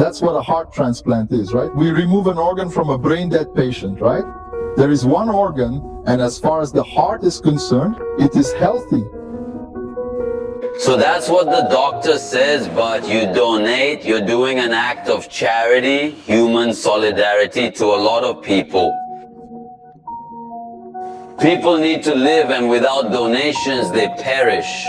That's what a heart transplant is, right? We remove an organ from a brain-dead patient, right? There is one organ, and as far as the heart is concerned, it is healthy. So that's what the doctor says, but you donate, you're doing an act of charity, human solidarity to a lot of people. People need to live, and without donations, they perish.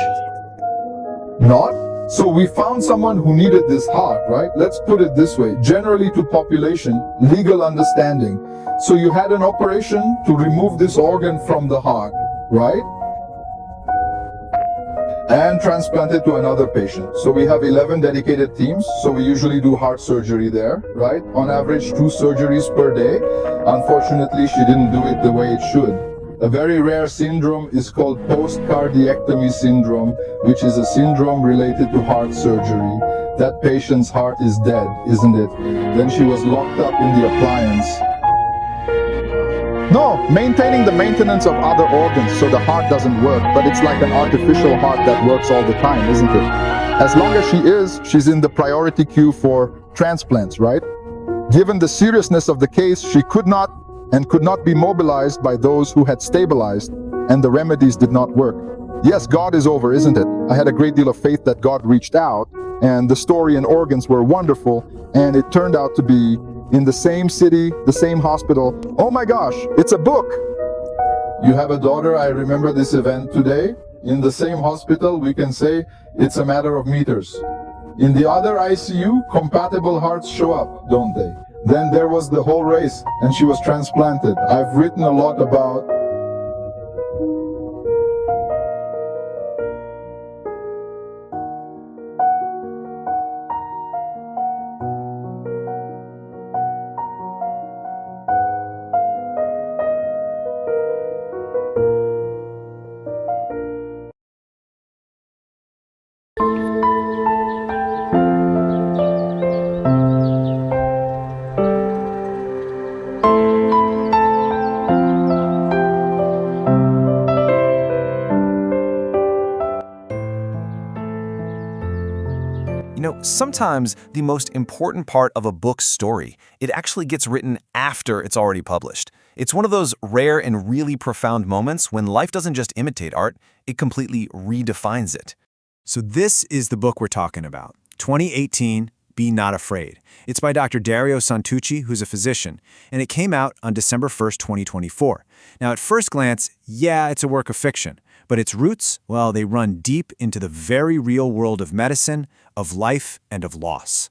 Not? So we found someone who needed this heart, right? Let's put it this way, generally to population, legal understanding. So you had an operation to remove this organ from the heart, right? And transplant it to another patient. So we have 11 dedicated teams, so we usually do heart surgery there, right? On average, 2 surgeries per day. Unfortunately, she didn't do it the way it should. A very rare syndrome is called post-cardiectomy syndrome, which is a syndrome related to heart surgery. That patient's heart is dead, isn't it? Then she was locked up in the appliance. No, maintaining the maintenance of other organs so the heart doesn't work, but it's like an artificial heart that works all the time, isn't it? As long as she's in the priority queue for transplants, right? Given the seriousness of the case, she could not be mobilized by those who had stabilized, and the remedies did not work. Yes, God is over, isn't it? I had a great deal of faith that God reached out, and the story and organs were wonderful, and it turned out to be in the same city, the same hospital. Oh my gosh, it's a book! You have a daughter, I remember this event today. In the same hospital, we can say it's a matter of meters. In the other ICU, compatible hearts show up, don't they? Then there was the whole race, and she was transplanted. I've written a lot about Sometimes the most important part of a book's story, it actually gets written after it's already published. It's one of those rare and really profound moments when life doesn't just imitate art, it completely redefines it. So this is the book we're talking about, 2018, Be Not Afraid. It's by Dr. Dario Santuchi, who's a physician, and it came out on December 1st, 2024. Now, at first glance, yeah, it's a work of fiction, but its roots, well, they run deep into the very real world of medicine, of life, and of loss.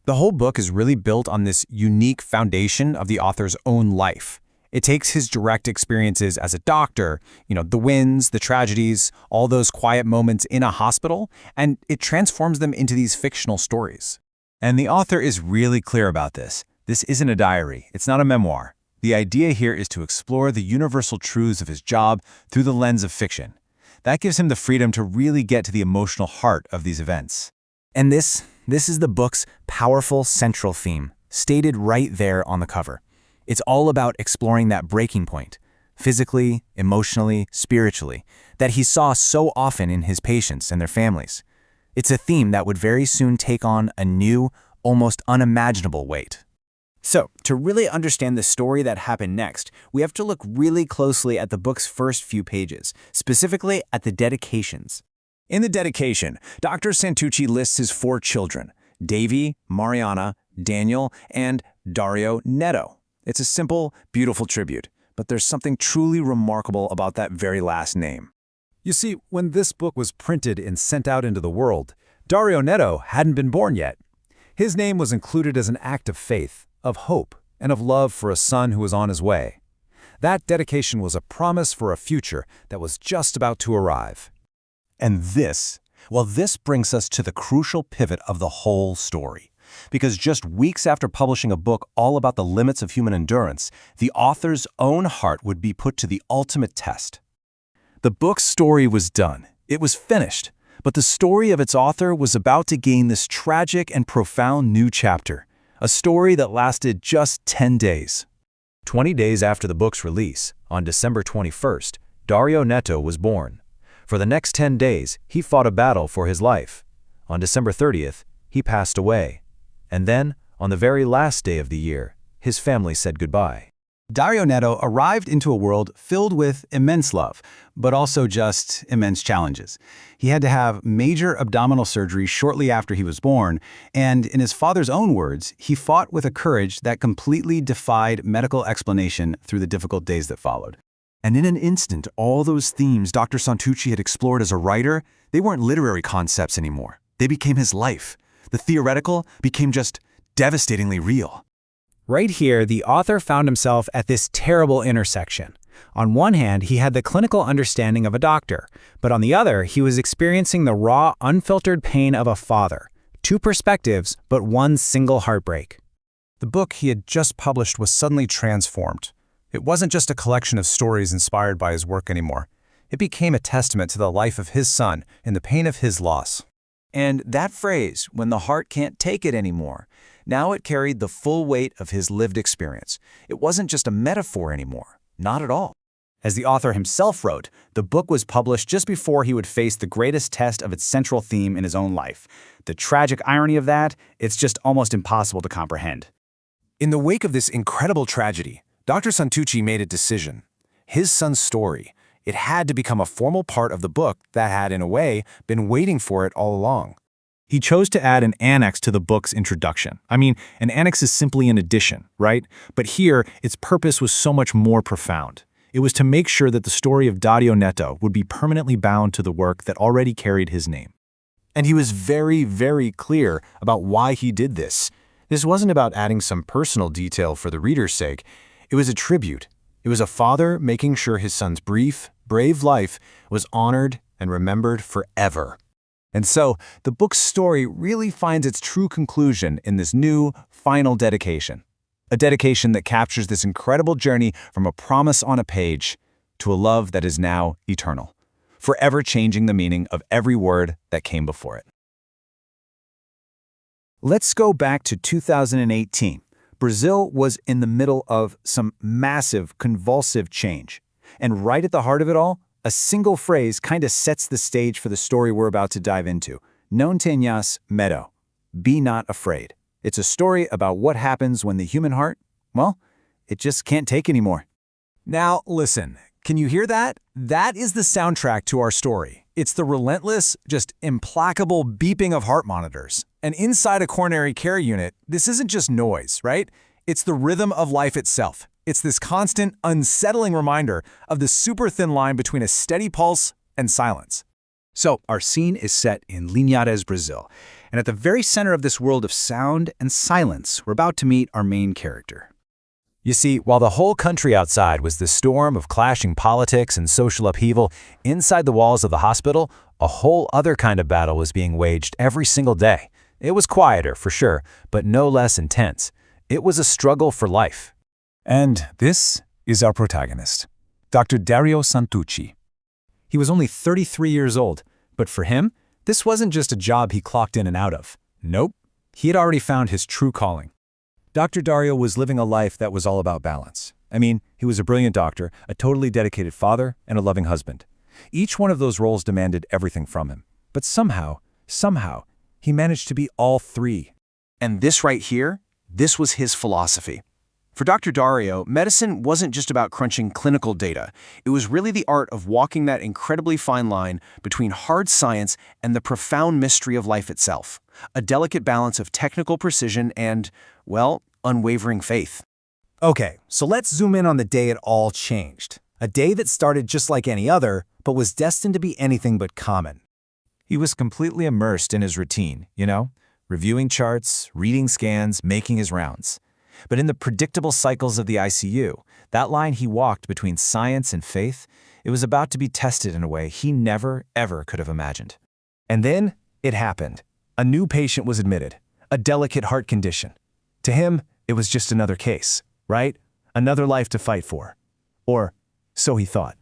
The whole book is really built on this unique foundation of the author's own life. It takes his direct experiences as a doctor, the wins, the tragedies, all those quiet moments in a hospital, and it transforms them into these fictional stories. And the author is really clear about this. This isn't a diary. It's not a memoir. The idea here is to explore the universal truths of his job through the lens of fiction. That gives him the freedom to really get to the emotional heart of these events. And this is the book's powerful central theme, stated right there on the cover. It's all about exploring that breaking point, physically, emotionally, spiritually, that he saw so often in his patients and their families. It's a theme that would very soon take on a new, almost unimaginable weight. So, to really understand the story that happened next, we have to look really closely at the book's first few pages, specifically at the dedications. In the dedication, Dr. Santuchi lists his 4 children, Davy, Mariana, Daniel, and Dário Neto. It's a simple, beautiful tribute, but there's something truly remarkable about that very last name. You see, when this book was printed and sent out into the world, Dário Neto hadn't been born yet. His name was included as an act of faith, of hope, and of love for a son who was on his way. That dedication was a promise for a future that was just about to arrive. And this brings us to the crucial pivot of the whole story. Because just weeks after publishing a book all about the limits of human endurance, the author's own heart would be put to the ultimate test. The book's story was done. It was finished. But the story of its author was about to gain this tragic and profound new chapter, a story that lasted just 10 days. 20 days after the book's release, on December 21st, Dário Neto was born. For the next 10 days, he fought a battle for his life. On December 30th, he passed away. And then, On the very last day of the year, his family said goodbye. Dário Neto arrived into a world filled with immense love, but also just immense challenges. He had to have major abdominal surgery shortly after he was born, and in his father's own words, he fought with a courage that completely defied medical explanation through the difficult days that followed. And in an instant, all those themes Dr. Santuchi had explored as a writer, they weren't literary concepts anymore. They became his life. The theoretical became just devastatingly real. Right here, the author found himself at this terrible intersection. On one hand, he had the clinical understanding of a doctor, but on the other, he was experiencing the raw, unfiltered pain of a father. Two perspectives, but one single heartbreak. The book he had just published was suddenly transformed. It wasn't just a collection of stories inspired by his work anymore. It became a testament to the life of his son and the pain of his loss. And that phrase, when the heart can't take it anymore, now it carried the full weight of his lived experience. It wasn't just a metaphor anymore. Not at all. As the author himself wrote, the book was published just before he would face the greatest test of its central theme in his own life. The tragic irony of that, it's just almost impossible to comprehend. In the wake of this incredible tragedy, Dr. Santuchi made a decision. His son's story, it had to become a formal part of the book that had, in a way, been waiting for it all along. He chose to add an annex to the book's introduction. I mean, an annex is simply an addition, right? But here, its purpose was so much more profound. It was to make sure that the story of Dário Neto would be permanently bound to the work that already carried his name. And he was very, very clear about why he did this. This wasn't about adding some personal detail for the reader's sake. It was a tribute. It was a father making sure his son's brief, brave life was honored and remembered forever. And so, the book's story really finds its true conclusion in this new, final dedication. A dedication that captures this incredible journey from a promise on a page to a love that is now eternal, forever changing the meaning of every word that came before it. Let's go back to 2018. Brazil was in the middle of some massive, convulsive change. And right at the heart of it all, a single phrase kind of sets the stage for the story we're about to dive into. Non tenhas medo. Be not afraid. It's a story about what happens when the human heart, well, it just can't take anymore. Now, listen, can you hear that? That is the soundtrack to our story. It's the relentless, just implacable beeping of heart monitors. And inside a coronary care unit, this isn't just noise, right? It's the rhythm of life itself. It's this constant, unsettling reminder of the super thin line between a steady pulse and silence. So, our scene is set in Linhares, Brazil. And at the very center of this world of sound and silence, we're about to meet our main character. You see, while the whole country outside was the storm of clashing politics and social upheaval, inside the walls of the hospital, a whole other kind of battle was being waged every single day. It was quieter, for sure, but no less intense. It was a struggle for life. And this is our protagonist, Dr. Dario Santuchi. He was only 33 years old, but for him, this wasn't just a job he clocked in and out of. Nope, he had already found his true calling. Dr. Dario was living a life that was all about balance. I mean, he was a brilliant doctor, a totally dedicated father, and a loving husband. Each one of those roles demanded everything from him. But somehow, he managed to be all three. And this right here, this was his philosophy. For Dr. Dario, medicine wasn't just about crunching clinical data. It was really the art of walking that incredibly fine line between hard science and the profound mystery of life itself. A delicate balance of technical precision and, well, unwavering faith. Okay, so let's zoom in on the day it all changed. A day that started just like any other, but was destined to be anything but common. He was completely immersed in his routine, reviewing charts, reading scans, making his rounds. But in the predictable cycles of the ICU, that line he walked between science and faith, it was about to be tested in a way he never, ever could have imagined. And then it happened. A new patient was admitted, a delicate heart condition. To him, it was just another case, right? Another life to fight for. Or so he thought.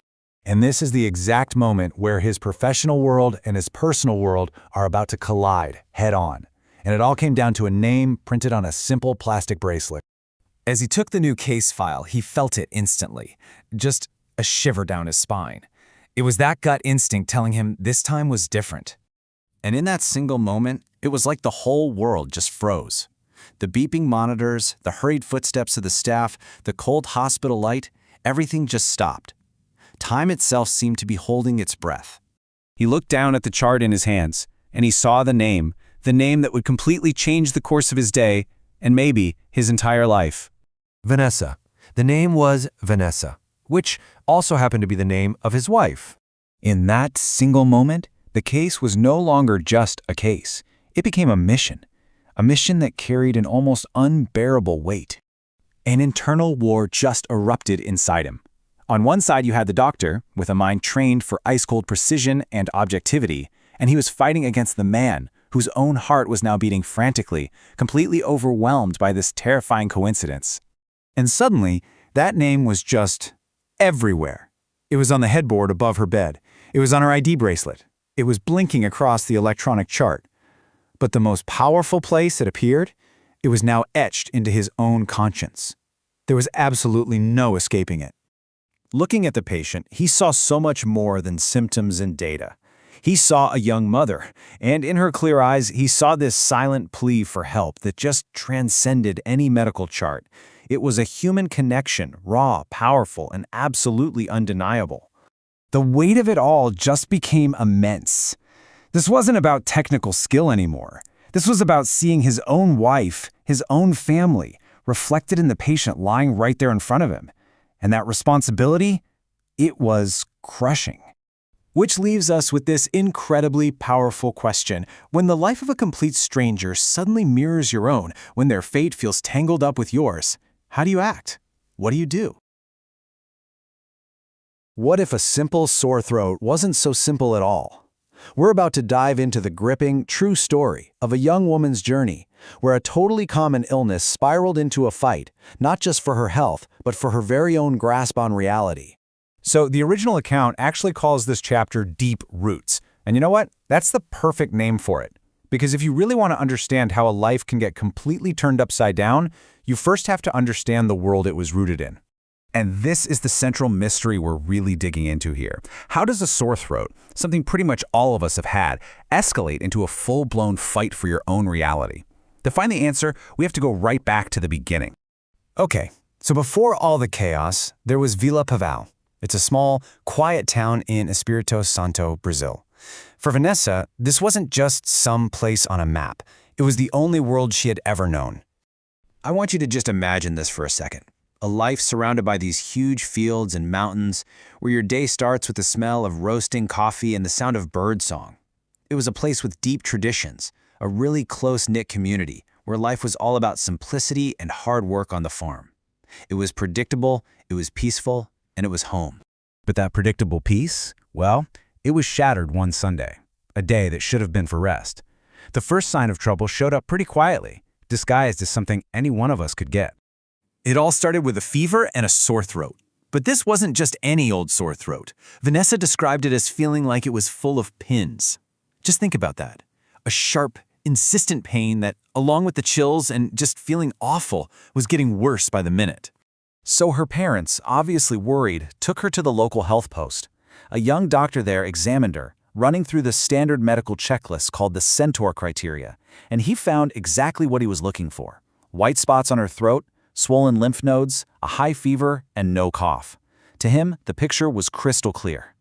And this is the exact moment where his professional world and his personal world are about to collide head-on. And it all came down to a name printed on a simple plastic bracelet. As he took the new case file, he felt it instantly, just a shiver down his spine. It was that gut instinct telling him this time was different. And in that single moment, it was like the whole world just froze. The beeping monitors, the hurried footsteps of the staff, the cold hospital light, everything just stopped. Time itself seemed to be holding its breath. He looked down at the chart in his hands, and he saw the name that would completely change the course of his day, and maybe his entire life. Vanessa. The name was Vanessa, which also happened to be the name of his wife. In that single moment, the case was no longer just a case. It became a mission that carried an almost unbearable weight. An internal war just erupted inside him. On one side, you had the doctor, with a mind trained for ice-cold precision and objectivity, and he was fighting against the man, whose own heart was now beating frantically, completely overwhelmed by this terrifying coincidence. And suddenly, that name was just everywhere. It was on the headboard above her bed. It was on her ID bracelet. It was blinking across the electronic chart. But the most powerful place it appeared, it was now etched into his own conscience. There was absolutely no escaping it. Looking at the patient, he saw so much more than symptoms and data. He saw a young mother, and in her clear eyes, he saw this silent plea for help that just transcended any medical chart. It was a human connection, raw, powerful, and absolutely undeniable. The weight of it all just became immense. This wasn't about technical skill anymore. This was about seeing his own wife, his own family, reflected in the patient lying right there in front of him. And that responsibility, it was crushing. Which leaves us with this incredibly powerful question. When the life of a complete stranger suddenly mirrors your own, when their fate feels tangled up with yours, how do you act? What do you do? What if a simple sore throat wasn't so simple at all? We're about to dive into the gripping, true story of a young woman's journey, where a totally common illness spiraled into a fight, not just for her health, but for her very own grasp on reality. So the original account actually calls this chapter Deep Roots. And you know what? That's the perfect name for it. Because if you really want to understand how a life can get completely turned upside down, you first have to understand the world it was rooted in. And this is the central mystery we're really digging into here. How does a sore throat, something pretty much all of us have had, escalate into a full-blown fight for your own reality? To find the answer, we have to go right back to the beginning. Okay, so before all the chaos, there was Vila Paval. It's a small, quiet town in Espírito Santo, Brazil. For Vanessa, this wasn't just some place on a map. It was the only world she had ever known. I want you to just imagine this for a second. A life surrounded by these huge fields and mountains, where your day starts with the smell of roasting coffee and the sound of birdsong. It was a place with deep traditions, a really close-knit community, where life was all about simplicity and hard work on the farm. It was predictable, it was peaceful, and it was home. But that predictable peace, well, it was shattered one Sunday, a day that should have been for rest. The first sign of trouble showed up pretty quietly, disguised as something any one of us could get. It all started with a fever and a sore throat. But this wasn't just any old sore throat. Vanessa described it as feeling like it was full of pins. Just think about that. A sharp, insistent pain that, along with the chills and just feeling awful, was getting worse by the minute. So her parents, obviously worried, took her to the local health post. A young doctor there examined her, running through the standard medical checklist called the Centaur criteria, and he found exactly what he was looking for. White spots on her throat, swollen lymph nodes, a high fever, and no cough. To him, the picture was crystal clear.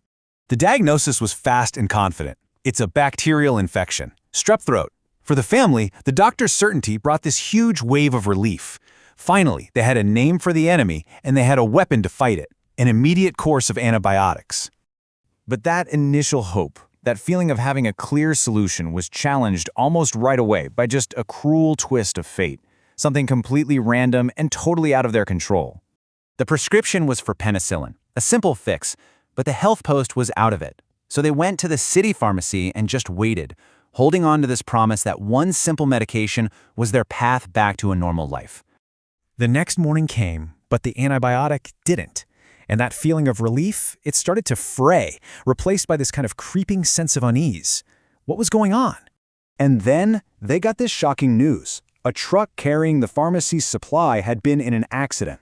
The diagnosis was fast and confident. It's a bacterial infection, strep throat. For the family, the doctor's certainty brought this huge wave of relief. Finally, they had a name for the enemy, and they had a weapon to fight it, an immediate course of antibiotics. But that initial hope, that feeling of having a clear solution, was challenged almost right away by just a cruel twist of fate. Something completely random and totally out of their control. The prescription was for penicillin, a simple fix, but the health post was out of it. So they went to the city pharmacy and just waited, holding on to this promise that one simple medication was their path back to a normal life. The next morning came, but the antibiotic didn't. And that feeling of relief, it started to fray, replaced by this kind of creeping sense of unease. What was going on? And then they got this shocking news. A truck carrying the pharmacy's supply had been in an accident.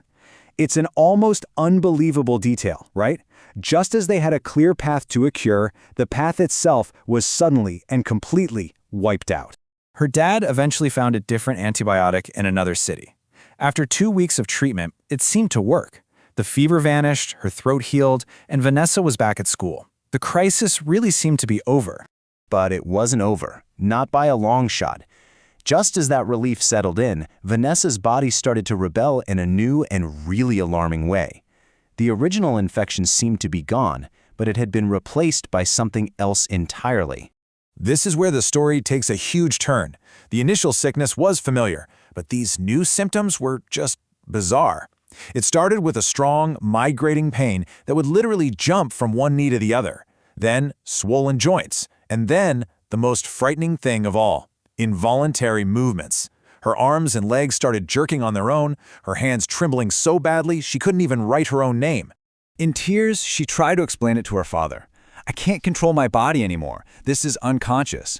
It's an almost unbelievable detail, right? Just as they had a clear path to a cure, the path itself was suddenly and completely wiped out. Her dad eventually found a different antibiotic in another city. After 2 weeks of treatment, it seemed to work. The fever vanished, her throat healed, and Vanessa was back at school. The crisis really seemed to be over. But it wasn't over, not by a long shot. Just as that relief settled in, Vanessa's body started to rebel in a new and really alarming way. The original infection seemed to be gone, but it had been replaced by something else entirely. This is where the story takes a huge turn. The initial sickness was familiar, but these new symptoms were just bizarre. It started with a strong, migrating pain that would literally jump from one knee to the other. Then, swollen joints. And then, the most frightening thing of all, involuntary movements. Her arms and legs started jerking on their own, her hands trembling so badly she couldn't even write her own name. In tears, she tried to explain it to her father. I can't control my body anymore. This is unconscious.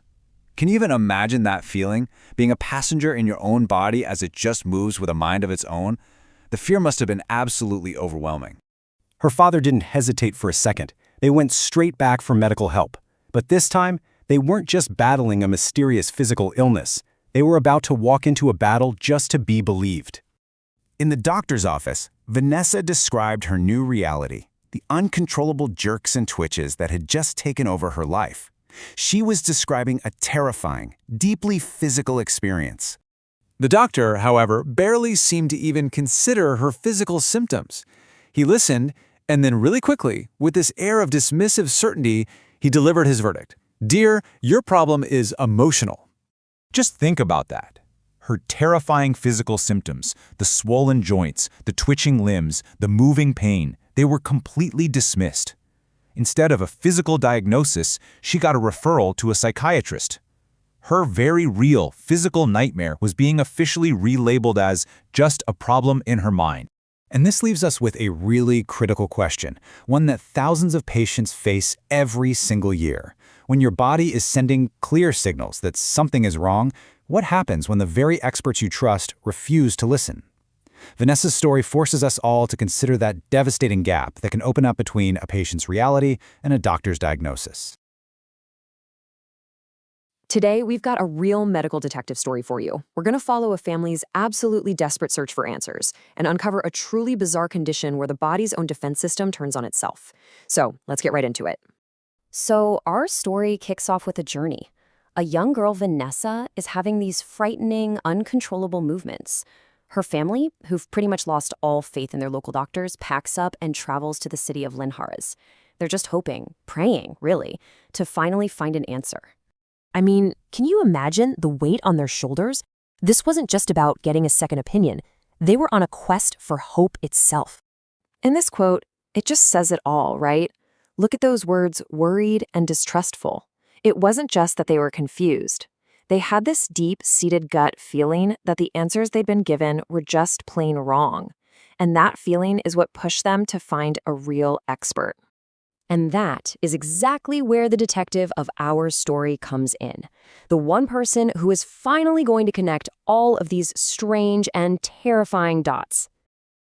Can you even imagine that feeling, being a passenger in your own body as it just moves with a mind of its own? The fear must have been absolutely overwhelming. Her father didn't hesitate for a second. They went straight back for medical help. But this time, they weren't just battling a mysterious physical illness. They were about to walk into a battle just to be believed. In the doctor's office, Vanessa described her new reality, the uncontrollable jerks and twitches that had just taken over her life. She was describing a terrifying, deeply physical experience. The doctor, however, barely seemed to even consider her physical symptoms. He listened, and then really quickly, with this air of dismissive certainty, he delivered his verdict. Dear, your problem is emotional. Just think about that. Her terrifying physical symptoms, the swollen joints, the twitching limbs, the moving pain, they were completely dismissed. Instead of a physical diagnosis, she got a referral to a psychiatrist. Her very real physical nightmare was being officially relabeled as just a problem in her mind. And this leaves us with a really critical question, one that thousands of patients face every single year. When your body is sending clear signals that something is wrong, what happens when the very experts you trust refuse to listen? Vanessa's story forces us all to consider that devastating gap that can open up between a patient's reality and a doctor's diagnosis. Today, we've got a real medical detective story for you. We're going to follow a family's absolutely desperate search for answers and uncover a truly bizarre condition where the body's own defense system turns on itself. So, let's get right into it. So our story kicks off with a journey. A young girl, Vanessa, is having these frightening, uncontrollable movements. Her family, who've pretty much lost all faith in their local doctors, packs up and travels to the city of Linhares. They're just hoping, praying, really, to finally find an answer. I mean, can you imagine the weight on their shoulders? This wasn't just about getting a second opinion. They were on a quest for hope itself. In this quote, it just says it all, right? Look at those words, worried and distrustful. It wasn't just that they were confused. They had this deep-seated gut feeling that the answers they'd been given were just plain wrong. And that feeling is what pushed them to find a real expert. And that is exactly where the detective of our story comes in. The one person who is finally going to connect all of these strange and terrifying dots.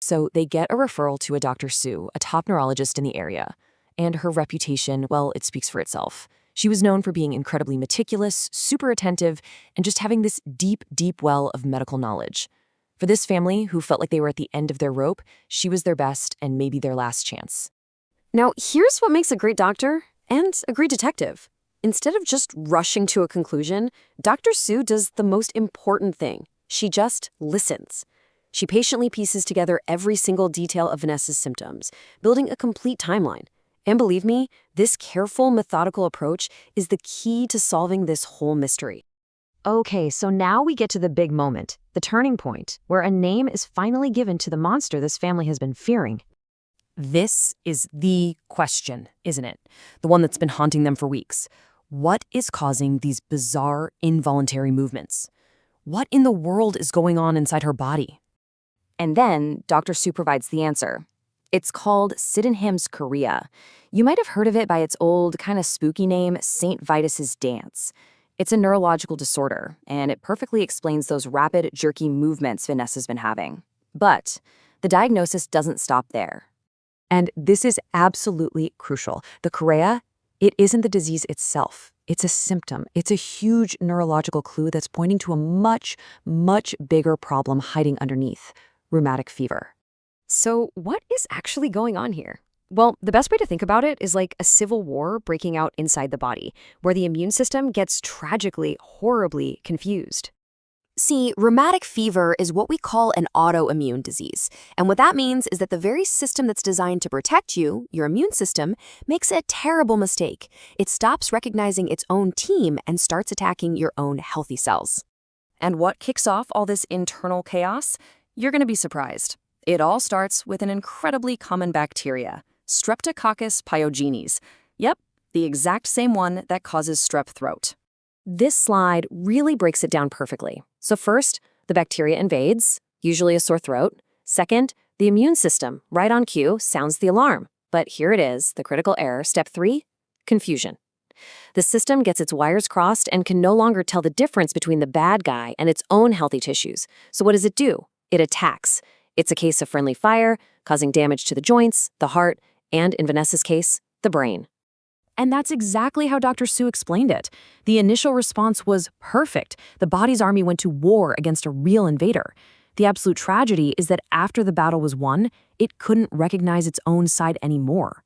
So they get a referral to a Dr. Sue, a top neurologist in the area. And her reputation, well, it speaks for itself. She was known for being incredibly meticulous, super attentive, and just having this deep, deep well of medical knowledge. For this family, who felt like they were at the end of their rope, she was their best and maybe their last chance. Now, here's what makes a great doctor and a great detective. Instead of just rushing to a conclusion, Dr. Sue does the most important thing. She just listens. She patiently pieces together every single detail of Vanessa's symptoms, building a complete timeline. And believe me, this careful, methodical approach is the key to solving this whole mystery. Okay, so now we get to the big moment, the turning point, where a name is finally given to the monster this family has been fearing. This is the question, isn't it? The one that's been haunting them for weeks. What is causing these bizarre, involuntary movements? What in the world is going on inside her body? And then Dr. Sue provides the answer. It's called Sydenham's chorea. You might have heard of it by its old, kind of spooky name, St. Vitus's dance. It's a neurological disorder, and it perfectly explains those rapid, jerky movements Vanessa's been having. But the diagnosis doesn't stop there. And this is absolutely crucial. The chorea, it isn't the disease itself. It's a symptom. It's a huge neurological clue that's pointing to a much, much bigger problem hiding underneath: rheumatic fever. So what is actually going on here? Well, the best way to think about it is like a civil war breaking out inside the body, where the immune system gets tragically, horribly confused. See, rheumatic fever is what we call an autoimmune disease. And what that means is that the very system that's designed to protect you, your immune system, makes a terrible mistake. It stops recognizing its own team and starts attacking your own healthy cells. And what kicks off all this internal chaos? You're going to be surprised. It all starts with an incredibly common bacteria, Streptococcus pyogenes. Yep, the exact same one that causes strep throat. This slide really breaks it down perfectly. So first, the bacteria invades, usually a sore throat. Second, the immune system, right on cue, sounds the alarm. But here it is, the critical error. Step 3, confusion. The system gets its wires crossed and can no longer tell the difference between the bad guy and its own healthy tissues. So what does it do? It attacks. It's a case of friendly fire, causing damage to the joints, the heart, and in Vanessa's case, the brain. And that's exactly how Dr. Sue explained it. The initial response was perfect. The body's army went to war against a real invader. The absolute tragedy is that after the battle was won, it couldn't recognize its own side anymore.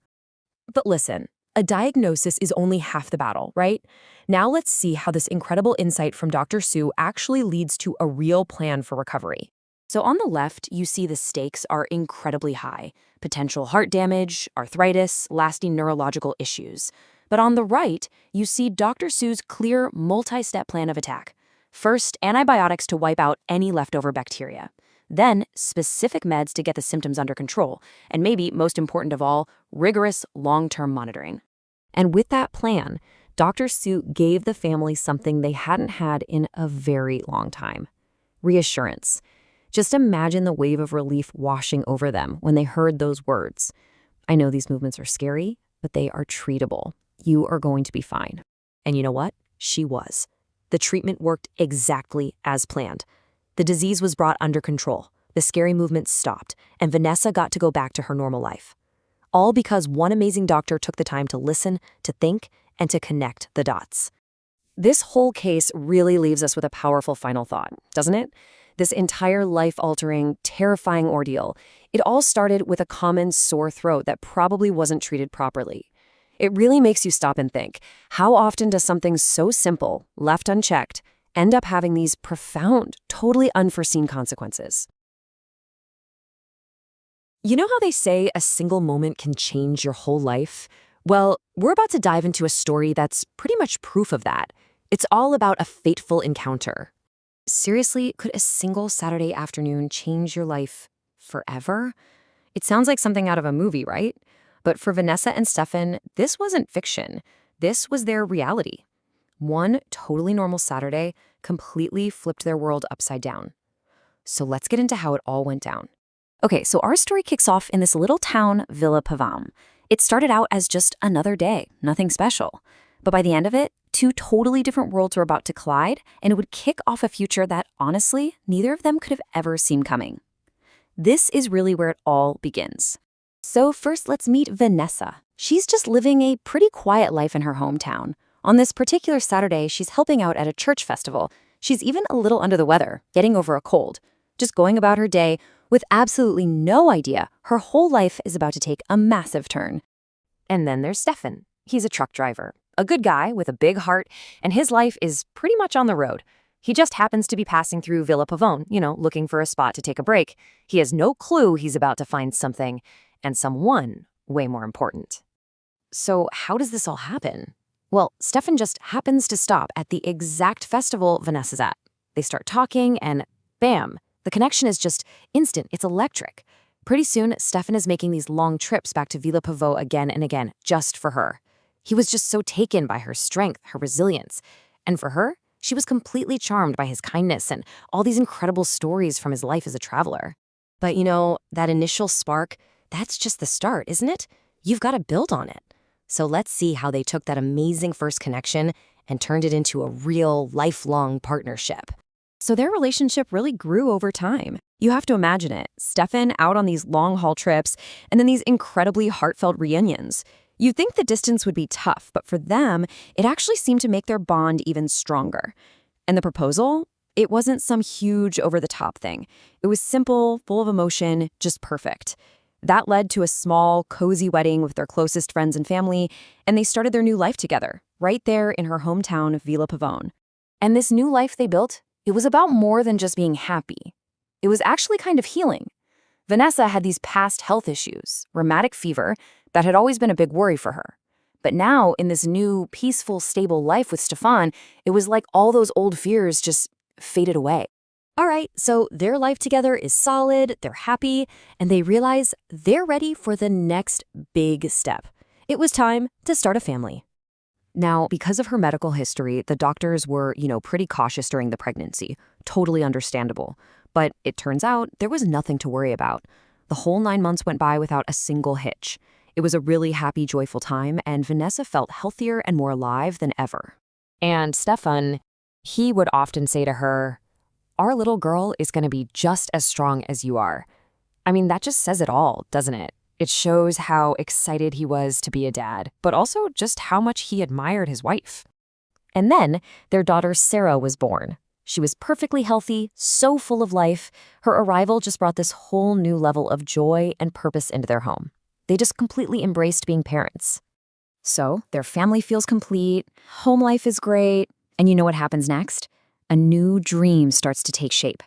But listen, a diagnosis is only half the battle, right? Now let's see how this incredible insight from Dr. Sue actually leads to a real plan for recovery. So on the left, you see the stakes are incredibly high: potential heart damage, arthritis, lasting neurological issues. But on the right, you see Dr. Sue's clear multi-step plan of attack. First, antibiotics to wipe out any leftover bacteria. Then, specific meds to get the symptoms under control. And maybe, most important of all, rigorous long-term monitoring. And with that plan, Dr. Sue gave the family something they hadn't had in a very long time: reassurance. Just imagine the wave of relief washing over them when they heard those words. I know these movements are scary, but they are treatable. You are going to be fine. And you know what? She was. The treatment worked exactly as planned. The disease was brought under control, the scary movements stopped, and Vanessa got to go back to her normal life. All because one amazing doctor took the time to listen, to think, and to connect the dots. This whole case really leaves us with a powerful final thought, doesn't it? This entire life-altering, terrifying ordeal, it all started with a common sore throat that probably wasn't treated properly. It really makes you stop and think, how often does something so simple, left unchecked, end up having these profound, totally unforeseen consequences? You know how they say a single moment can change your whole life? Well, we're about to dive into a story that's pretty much proof of that. It's all about a fateful encounter. Seriously, could a single Saturday afternoon change your life forever? It sounds like something out of a movie, right? But for Vanessa and Stefan, this wasn't fiction. This was their reality. One totally normal Saturday completely flipped their world upside down. So let's get into how it all went down. Okay, so our story kicks off in this little town, Villa Pavam. It started out as just another day, nothing special. But by the end of it, two totally different worlds were about to collide, and it would kick off a future that, honestly, neither of them could have ever seen coming. This is really where it all begins. So first, let's meet Vanessa. She's just living a pretty quiet life in her hometown. On this particular Saturday, she's helping out at a church festival. She's even a little under the weather, getting over a cold, just going about her day with absolutely no idea her whole life is about to take a massive turn. And then there's Stefan. He's a truck driver, a good guy with a big heart, and his life is pretty much on the road. He just happens to be passing through Villa Pavone, looking for a spot to take a break. He has no clue he's about to find something, and someone way more important. So how does this all happen? Well, Stefan just happens to stop at the exact festival Vanessa's at. They start talking, and bam, the connection is just instant. It's electric. Pretty soon, Stefan is making these long trips back to Villa Pavone again and again, just for her. He was just so taken by her strength, her resilience. And for her, she was completely charmed by his kindness and all these incredible stories from his life as a traveler. But that initial spark, that's just the start, isn't it? You've got to build on it. So let's see how they took that amazing first connection and turned it into a real lifelong partnership. So their relationship really grew over time. You have to imagine it. Stefan out on these long-haul trips and then these incredibly heartfelt reunions. You'd think the distance would be tough, but for them, it actually seemed to make their bond even stronger. And the proposal? It wasn't some huge over-the-top thing. It was simple, full of emotion, just perfect. That led to a small, cozy wedding with their closest friends and family, and they started their new life together, right there in her hometown of Villa Pavone. And this new life they built, it was about more than just being happy. It was actually kind of healing. Vanessa had these past health issues, rheumatic fever, that had always been a big worry for her. But now, in this new, peaceful, stable life with Stefan, it was like all those old fears just faded away. All right, so their life together is solid, they're happy, and they realize they're ready for the next big step. It was time to start a family. Now, because of her medical history, the doctors were, pretty cautious during the pregnancy. Totally understandable. But it turns out there was nothing to worry about. The whole 9 months went by without a single hitch. It was a really happy, joyful time, and Vanessa felt healthier and more alive than ever. And Stefan, he would often say to her, "Our little girl is going to be just as strong as you are." I mean, that just says it all, doesn't it? It shows how excited he was to be a dad, but also just how much he admired his wife. And then their daughter Sarah was born. She was perfectly healthy, so full of life. Her arrival just brought this whole new level of joy and purpose into their home. They just completely embraced being parents. So their family feels complete, home life is great, and you know what happens next? A new dream starts to take shape.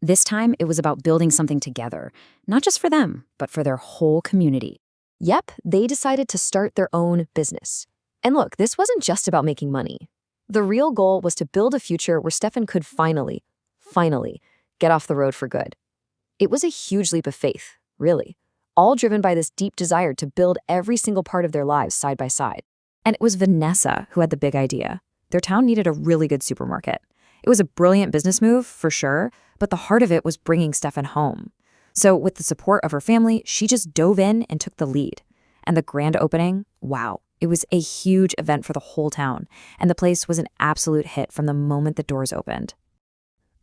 This time, it was about building something together, not just for them, but for their whole community. Yep, they decided to start their own business. And look, this wasn't just about making money. The real goal was to build a future where Stefan could finally get off the road for good. It was a huge leap of faith, really, all driven by this deep desire to build every single part of their lives side by side. And it was Vanessa who had the big idea. Their town needed a really good supermarket. It was a brilliant business move, for sure, but the heart of it was bringing Stefan home. So with the support of her family, she just dove in and took the lead. And the grand opening, wow, it was a huge event for the whole town, and the place was an absolute hit from the moment the doors opened.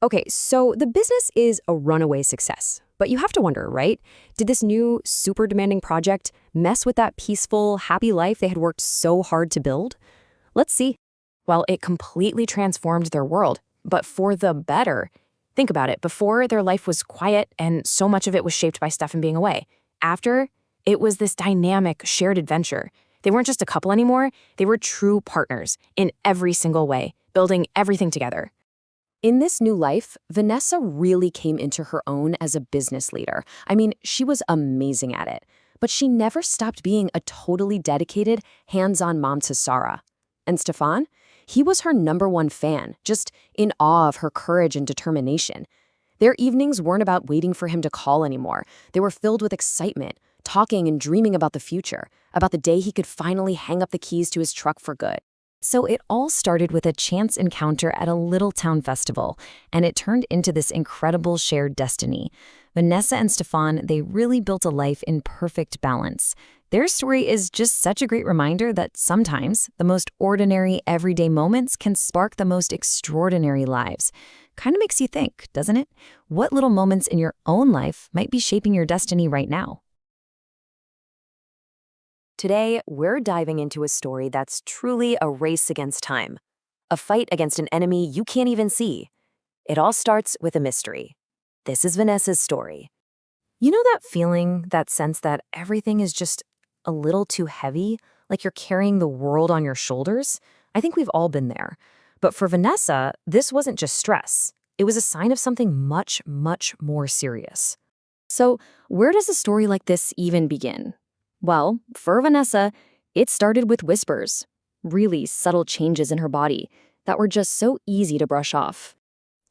Okay, so the business is a runaway success, but you have to wonder, right? Did this new, super demanding project mess with that peaceful, happy life they had worked so hard to build? Let's see. Well, it completely transformed their world, but for the better. Think about it. Before, their life was quiet, and so much of it was shaped by Stefan being away. After, it was this dynamic, shared adventure. They weren't just a couple anymore. They were true partners in every single way, building everything together. In this new life, Vanessa really came into her own as a business leader. I mean, she was amazing at it. But she never stopped being a totally dedicated, hands-on mom to Sarah. And Stefan? He was her #1 fan, just in awe of her courage and determination. Their evenings weren't about waiting for him to call anymore. They were filled with excitement, talking and dreaming about the future, about the day he could finally hang up the keys to his truck for good. So it all started with a chance encounter at a little town festival, and it turned into this incredible shared destiny. Vanessa and Stefan, they really built a life in perfect balance. Their story is just such a great reminder that sometimes the most ordinary, everyday moments can spark the most extraordinary lives. Kind of makes you think, doesn't it? What little moments in your own life might be shaping your destiny right now? Today, we're diving into a story that's truly a race against time, a fight against an enemy you can't even see. It all starts with a mystery. This is Vanessa's story. You know that feeling, that sense that everything is just a little too heavy, like you're carrying the world on your shoulders? I think we've all been there. But for Vanessa, this wasn't just stress. It was a sign of something much, much more serious. So, where does a story like this even begin? Well, for Vanessa, it started with whispers, really subtle changes in her body that were just so easy to brush off.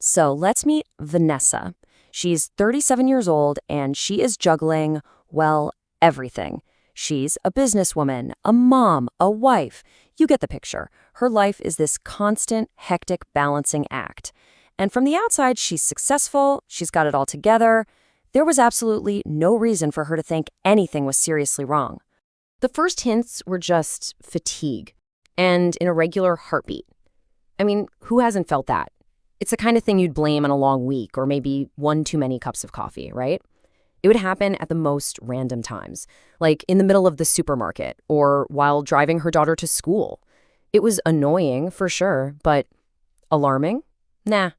So let's meet Vanessa. She's 37 years old and she is juggling, well, everything. She's a businesswoman, a mom, a wife. You get the picture. Her life is this constant, hectic balancing act. And from the outside, she's successful, she's got it all together. There was absolutely no reason for her to think anything was seriously wrong. The first hints were just fatigue and an irregular heartbeat. I mean, who hasn't felt that? It's the kind of thing you'd blame on a long week or maybe one too many cups of coffee, right? It would happen at the most random times, like in the middle of the supermarket or while driving her daughter to school. It was annoying, for sure, but alarming? Nah,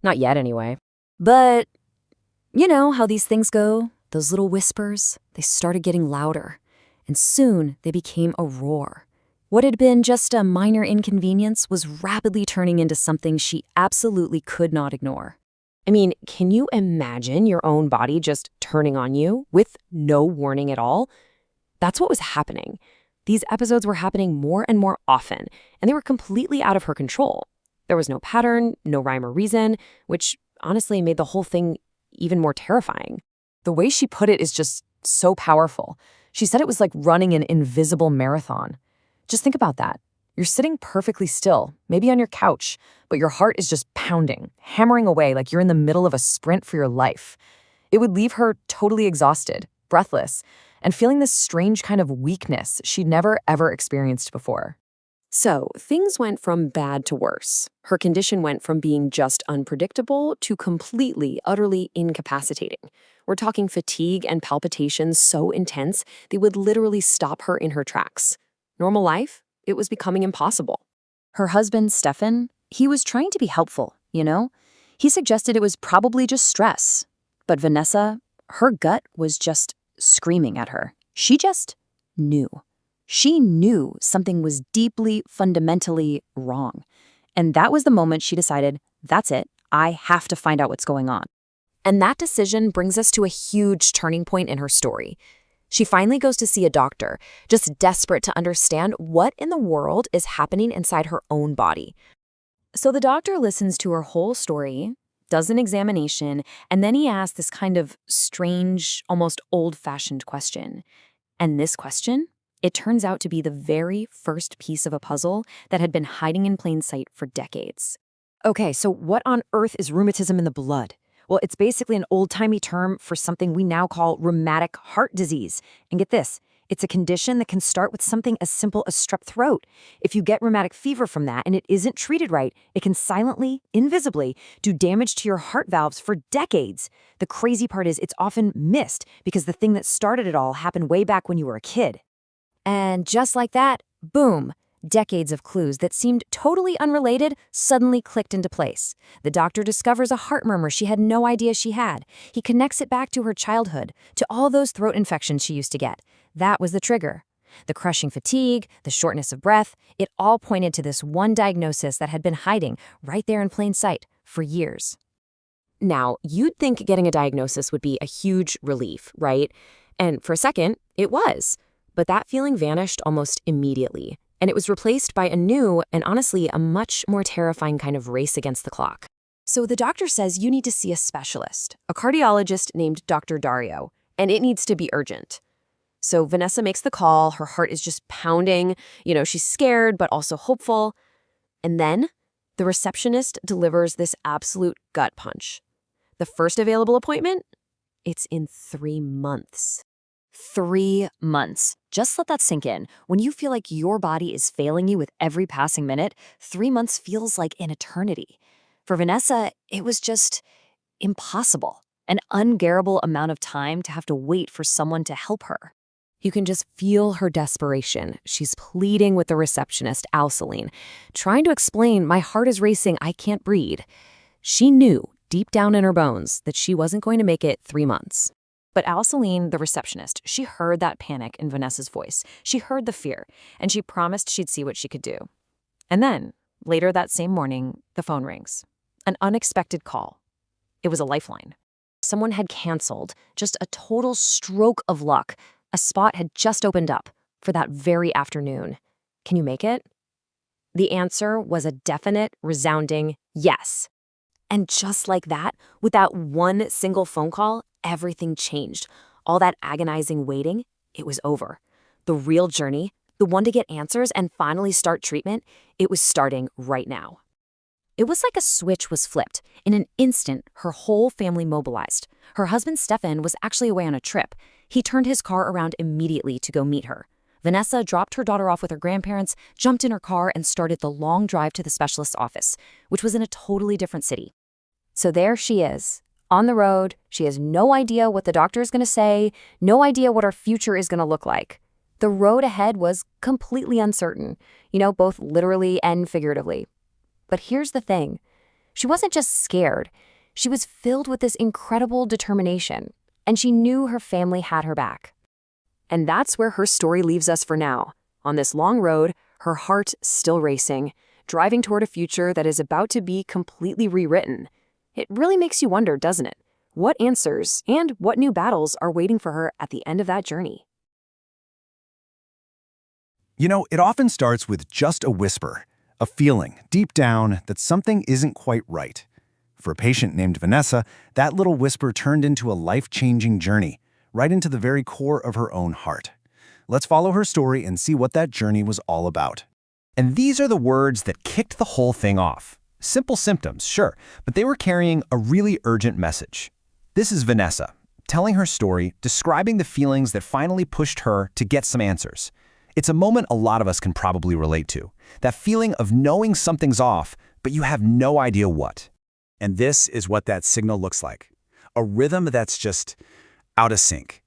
not yet anyway. But you know how these things go? Those little whispers, they started getting louder, and soon they became a roar. What had been just a minor inconvenience was rapidly turning into something she absolutely could not ignore. I mean, can you imagine your own body just turning on you with no warning at all? That's what was happening. These episodes were happening more and more often, and they were completely out of her control. There was no pattern, no rhyme or reason, which honestly made the whole thing even more terrifying. The way she put it is just so powerful. She said it was like running an invisible marathon. Just think about that. You're sitting perfectly still, maybe on your couch, but your heart is just pounding, hammering away like you're in the middle of a sprint for your life. It would leave her totally exhausted, breathless, and feeling this strange kind of weakness she'd never ever experienced before. So, things went from bad to worse. Her condition went from being just unpredictable to completely, utterly incapacitating. We're talking fatigue and palpitations so intense they would literally stop her in her tracks. Normal life? It was becoming impossible. Her husband, Stefan, he was trying to be helpful, you know? He suggested it was probably just stress. But Vanessa, her gut was just screaming at her. She just knew. She knew something was deeply, fundamentally wrong. And that was the moment she decided, that's it, I have to find out what's going on. And that decision brings us to a huge turning point in her story. She finally goes to see a doctor, just desperate to understand what in the world is happening inside her own body. So the doctor listens to her whole story, does an examination, and then he asks this kind of strange, almost old-fashioned question. And this question, it turns out to be the very first piece of a puzzle that had been hiding in plain sight for decades. Okay, so what on earth is rheumatism in the blood? Well, it's basically an old-timey term for something we now call rheumatic heart disease. And get this, it's a condition that can start with something as simple as strep throat. If you get rheumatic fever from that and it isn't treated right, it can silently, invisibly, do damage to your heart valves for decades. The crazy part is it's often missed because the thing that started it all happened way back when you were a kid. And just like that, boom, decades of clues that seemed totally unrelated suddenly clicked into place. The doctor discovers a heart murmur she had no idea she had. He connects it back to her childhood, to all those throat infections she used to get. That was the trigger. The crushing fatigue, the shortness of breath, it all pointed to this one diagnosis that had been hiding right there in plain sight for years. Now, you'd think getting a diagnosis would be a huge relief, right? And for a second, it was. But that feeling vanished almost immediately. And it was replaced by a new and honestly a much more terrifying kind of race against the clock. So the doctor says you need to see a specialist, a cardiologist named Dr. Dario, and it needs to be urgent. So Vanessa makes the call, her heart is just pounding, she's scared but also hopeful. And then the receptionist delivers this absolute gut punch. The first available appointment? It's in 3 months. 3 months. Just let that sink in. When you feel like your body is failing you with every passing minute, 3 months feels like an eternity. For Vanessa, it was just impossible. An unbearable amount of time to have to wait for someone to help her. You can just feel her desperation. She's pleading with the receptionist, Alceline, trying to explain, my heart is racing, I can't breathe. She knew deep down in her bones that she wasn't going to make it 3 months. But Alceline, the receptionist, she heard that panic in Vanessa's voice. She heard the fear, and she promised she'd see what she could do. And then, later that same morning, the phone rings. An unexpected call. It was a lifeline. Someone had canceled. Just a total stroke of luck. A spot had just opened up for that very afternoon. Can you make it? The answer was a definite, resounding yes. And just like that, with that one single phone call, everything changed. All that agonizing waiting, it was over. The real journey, the one to get answers and finally start treatment, it was starting right now. It was like a switch was flipped. In an instant, her whole family mobilized. Her husband, Stefan, was actually away on a trip. He turned his car around immediately to go meet her. Vanessa dropped her daughter off with her grandparents, jumped in her car, and started the long drive to the specialist's office, which was in a totally different city. So there she is, On the road, she has no idea what the doctor is going to say, no idea what her future is going to look like. The road ahead was completely uncertain, both literally and figuratively. But here's the thing. She wasn't just scared. She was filled with this incredible determination, and she knew her family had her back. And that's where her story leaves us for now. On this long road, her heart still racing, driving toward a future that is about to be completely rewritten. It really makes you wonder, doesn't it? What answers and what new battles are waiting for her at the end of that journey? It often starts with just a whisper, a feeling deep down that something isn't quite right. For a patient named Vanessa, that little whisper turned into a life-changing journey, right into the very core of her own heart. Let's follow her story and see what that journey was all about. And these are the words that kicked the whole thing off. Simple symptoms, sure, but they were carrying a really urgent message. This is Vanessa, telling her story, describing the feelings that finally pushed her to get some answers. It's a moment a lot of us can probably relate to. That feeling of knowing something's off, but you have no idea what. And this is what that signal looks like. A rhythm that's just out of sync.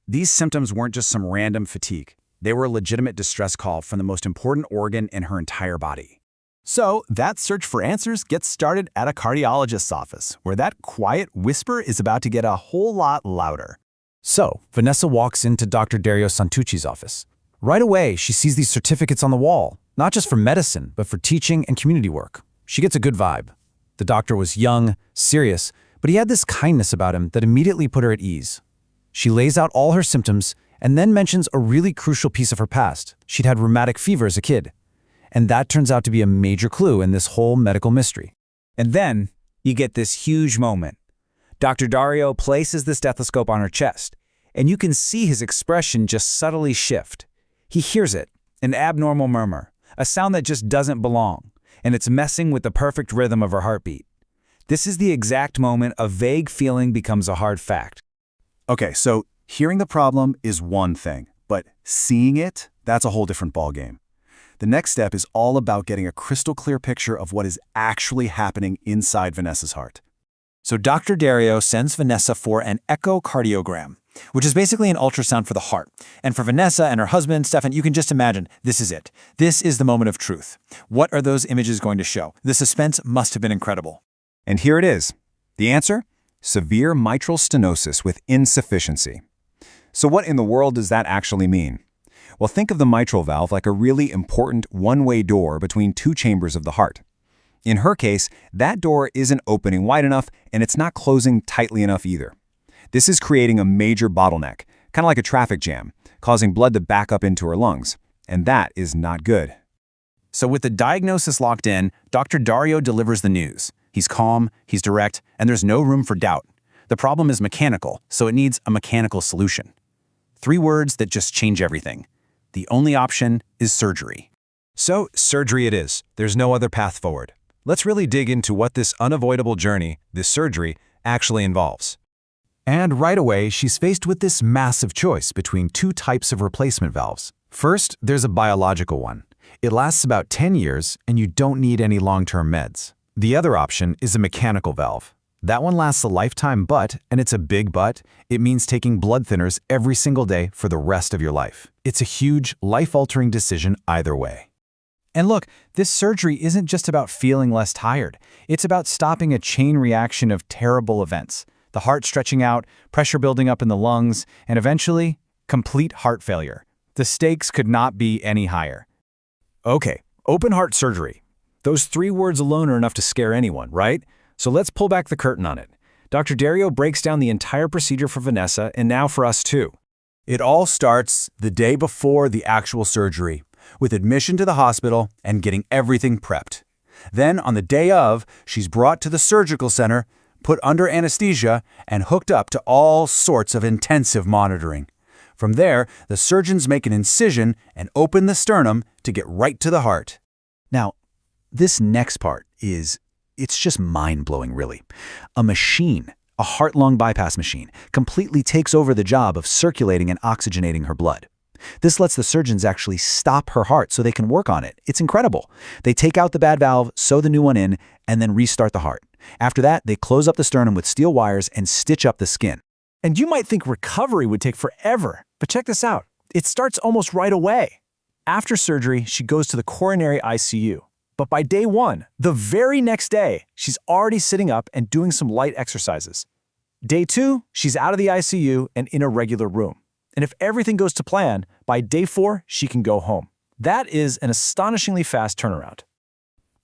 These symptoms weren't just some random fatigue. They were a legitimate distress call from the most important organ in her entire body. So that search for answers gets started at a cardiologist's office, where that quiet whisper is about to get a whole lot louder. So, Vanessa walks into Dr. Dario Santucci's office. Right away, she sees these certificates on the wall, not just for medicine, but for teaching and community work. She gets a good vibe. The doctor was young, serious, but he had this kindness about him that immediately put her at ease. She lays out all her symptoms and then mentions a really crucial piece of her past. She'd had rheumatic fever as a kid. And that turns out to be a major clue in this whole medical mystery. And then you get this huge moment. Dr. Dario places the stethoscope on her chest, and you can see his expression just subtly shift. He hears it, an abnormal murmur, a sound that just doesn't belong, and it's messing with the perfect rhythm of her heartbeat. This is the exact moment a vague feeling becomes a hard fact. Okay, so hearing the problem is one thing, but seeing it, that's a whole different ballgame. The next step is all about getting a crystal clear picture of what is actually happening inside Vanessa's heart. So Dr. Dario sends Vanessa for an echocardiogram, which is basically an ultrasound for the heart. And for Vanessa and her husband, Stefan, you can just imagine, this is it. This is the moment of truth. What are those images going to show? The suspense must have been incredible. And here it is. The answer? Severe mitral stenosis with insufficiency. So what in the world does that actually mean? Well, think of the mitral valve like a really important one-way door between two chambers of the heart. In her case, that door isn't opening wide enough and it's not closing tightly enough either. This is creating a major bottleneck, kind of like a traffic jam, causing blood to back up into her lungs. And that is not good. So with the diagnosis locked in, Dr. Dario delivers the news. He's calm, he's direct, and there's no room for doubt. The problem is mechanical, so it needs a mechanical solution. 3 words that just change everything. The only option is surgery. So, surgery it is. There's no other path forward. Let's really dig into what this unavoidable journey, this surgery, actually involves. And right away, she's faced with this massive choice between 2 types of replacement valves. First, there's a biological one. It lasts about 10 years, and you don't need any long-term meds. The other option is a mechanical valve. That one lasts a lifetime, and it's a big but, it means taking blood thinners every single day for the rest of your life. It's a huge, life-altering decision either way. And look, this surgery isn't just about feeling less tired. It's about stopping a chain reaction of terrible events. The heart stretching out, pressure building up in the lungs, and eventually, complete heart failure. The stakes could not be any higher. Okay, open heart surgery. Those 3 words alone are enough to scare anyone, right? So let's pull back the curtain on it. Dr. Dario breaks down the entire procedure for Vanessa and now for us too. It all starts the day before the actual surgery, with admission to the hospital and getting everything prepped. Then, on the day of, she's brought to the surgical center, put under anesthesia, and hooked up to all sorts of intensive monitoring. From there, the surgeons make an incision and open the sternum to get right to the heart. Now, this next part it's just mind-blowing, really. A machine, a heart-lung bypass machine, completely takes over the job of circulating and oxygenating her blood. This lets the surgeons actually stop her heart so they can work on it. It's incredible. They take out the bad valve, sew the new one in, and then restart the heart. After that, they close up the sternum with steel wires and stitch up the skin. And you might think recovery would take forever, but check this out. It starts almost right away. After surgery, she goes to the coronary ICU. But by day 1, the very next day, she's already sitting up and doing some light exercises. Day 2, she's out of the ICU and in a regular room. And if everything goes to plan, by day 4, she can go home. That is an astonishingly fast turnaround.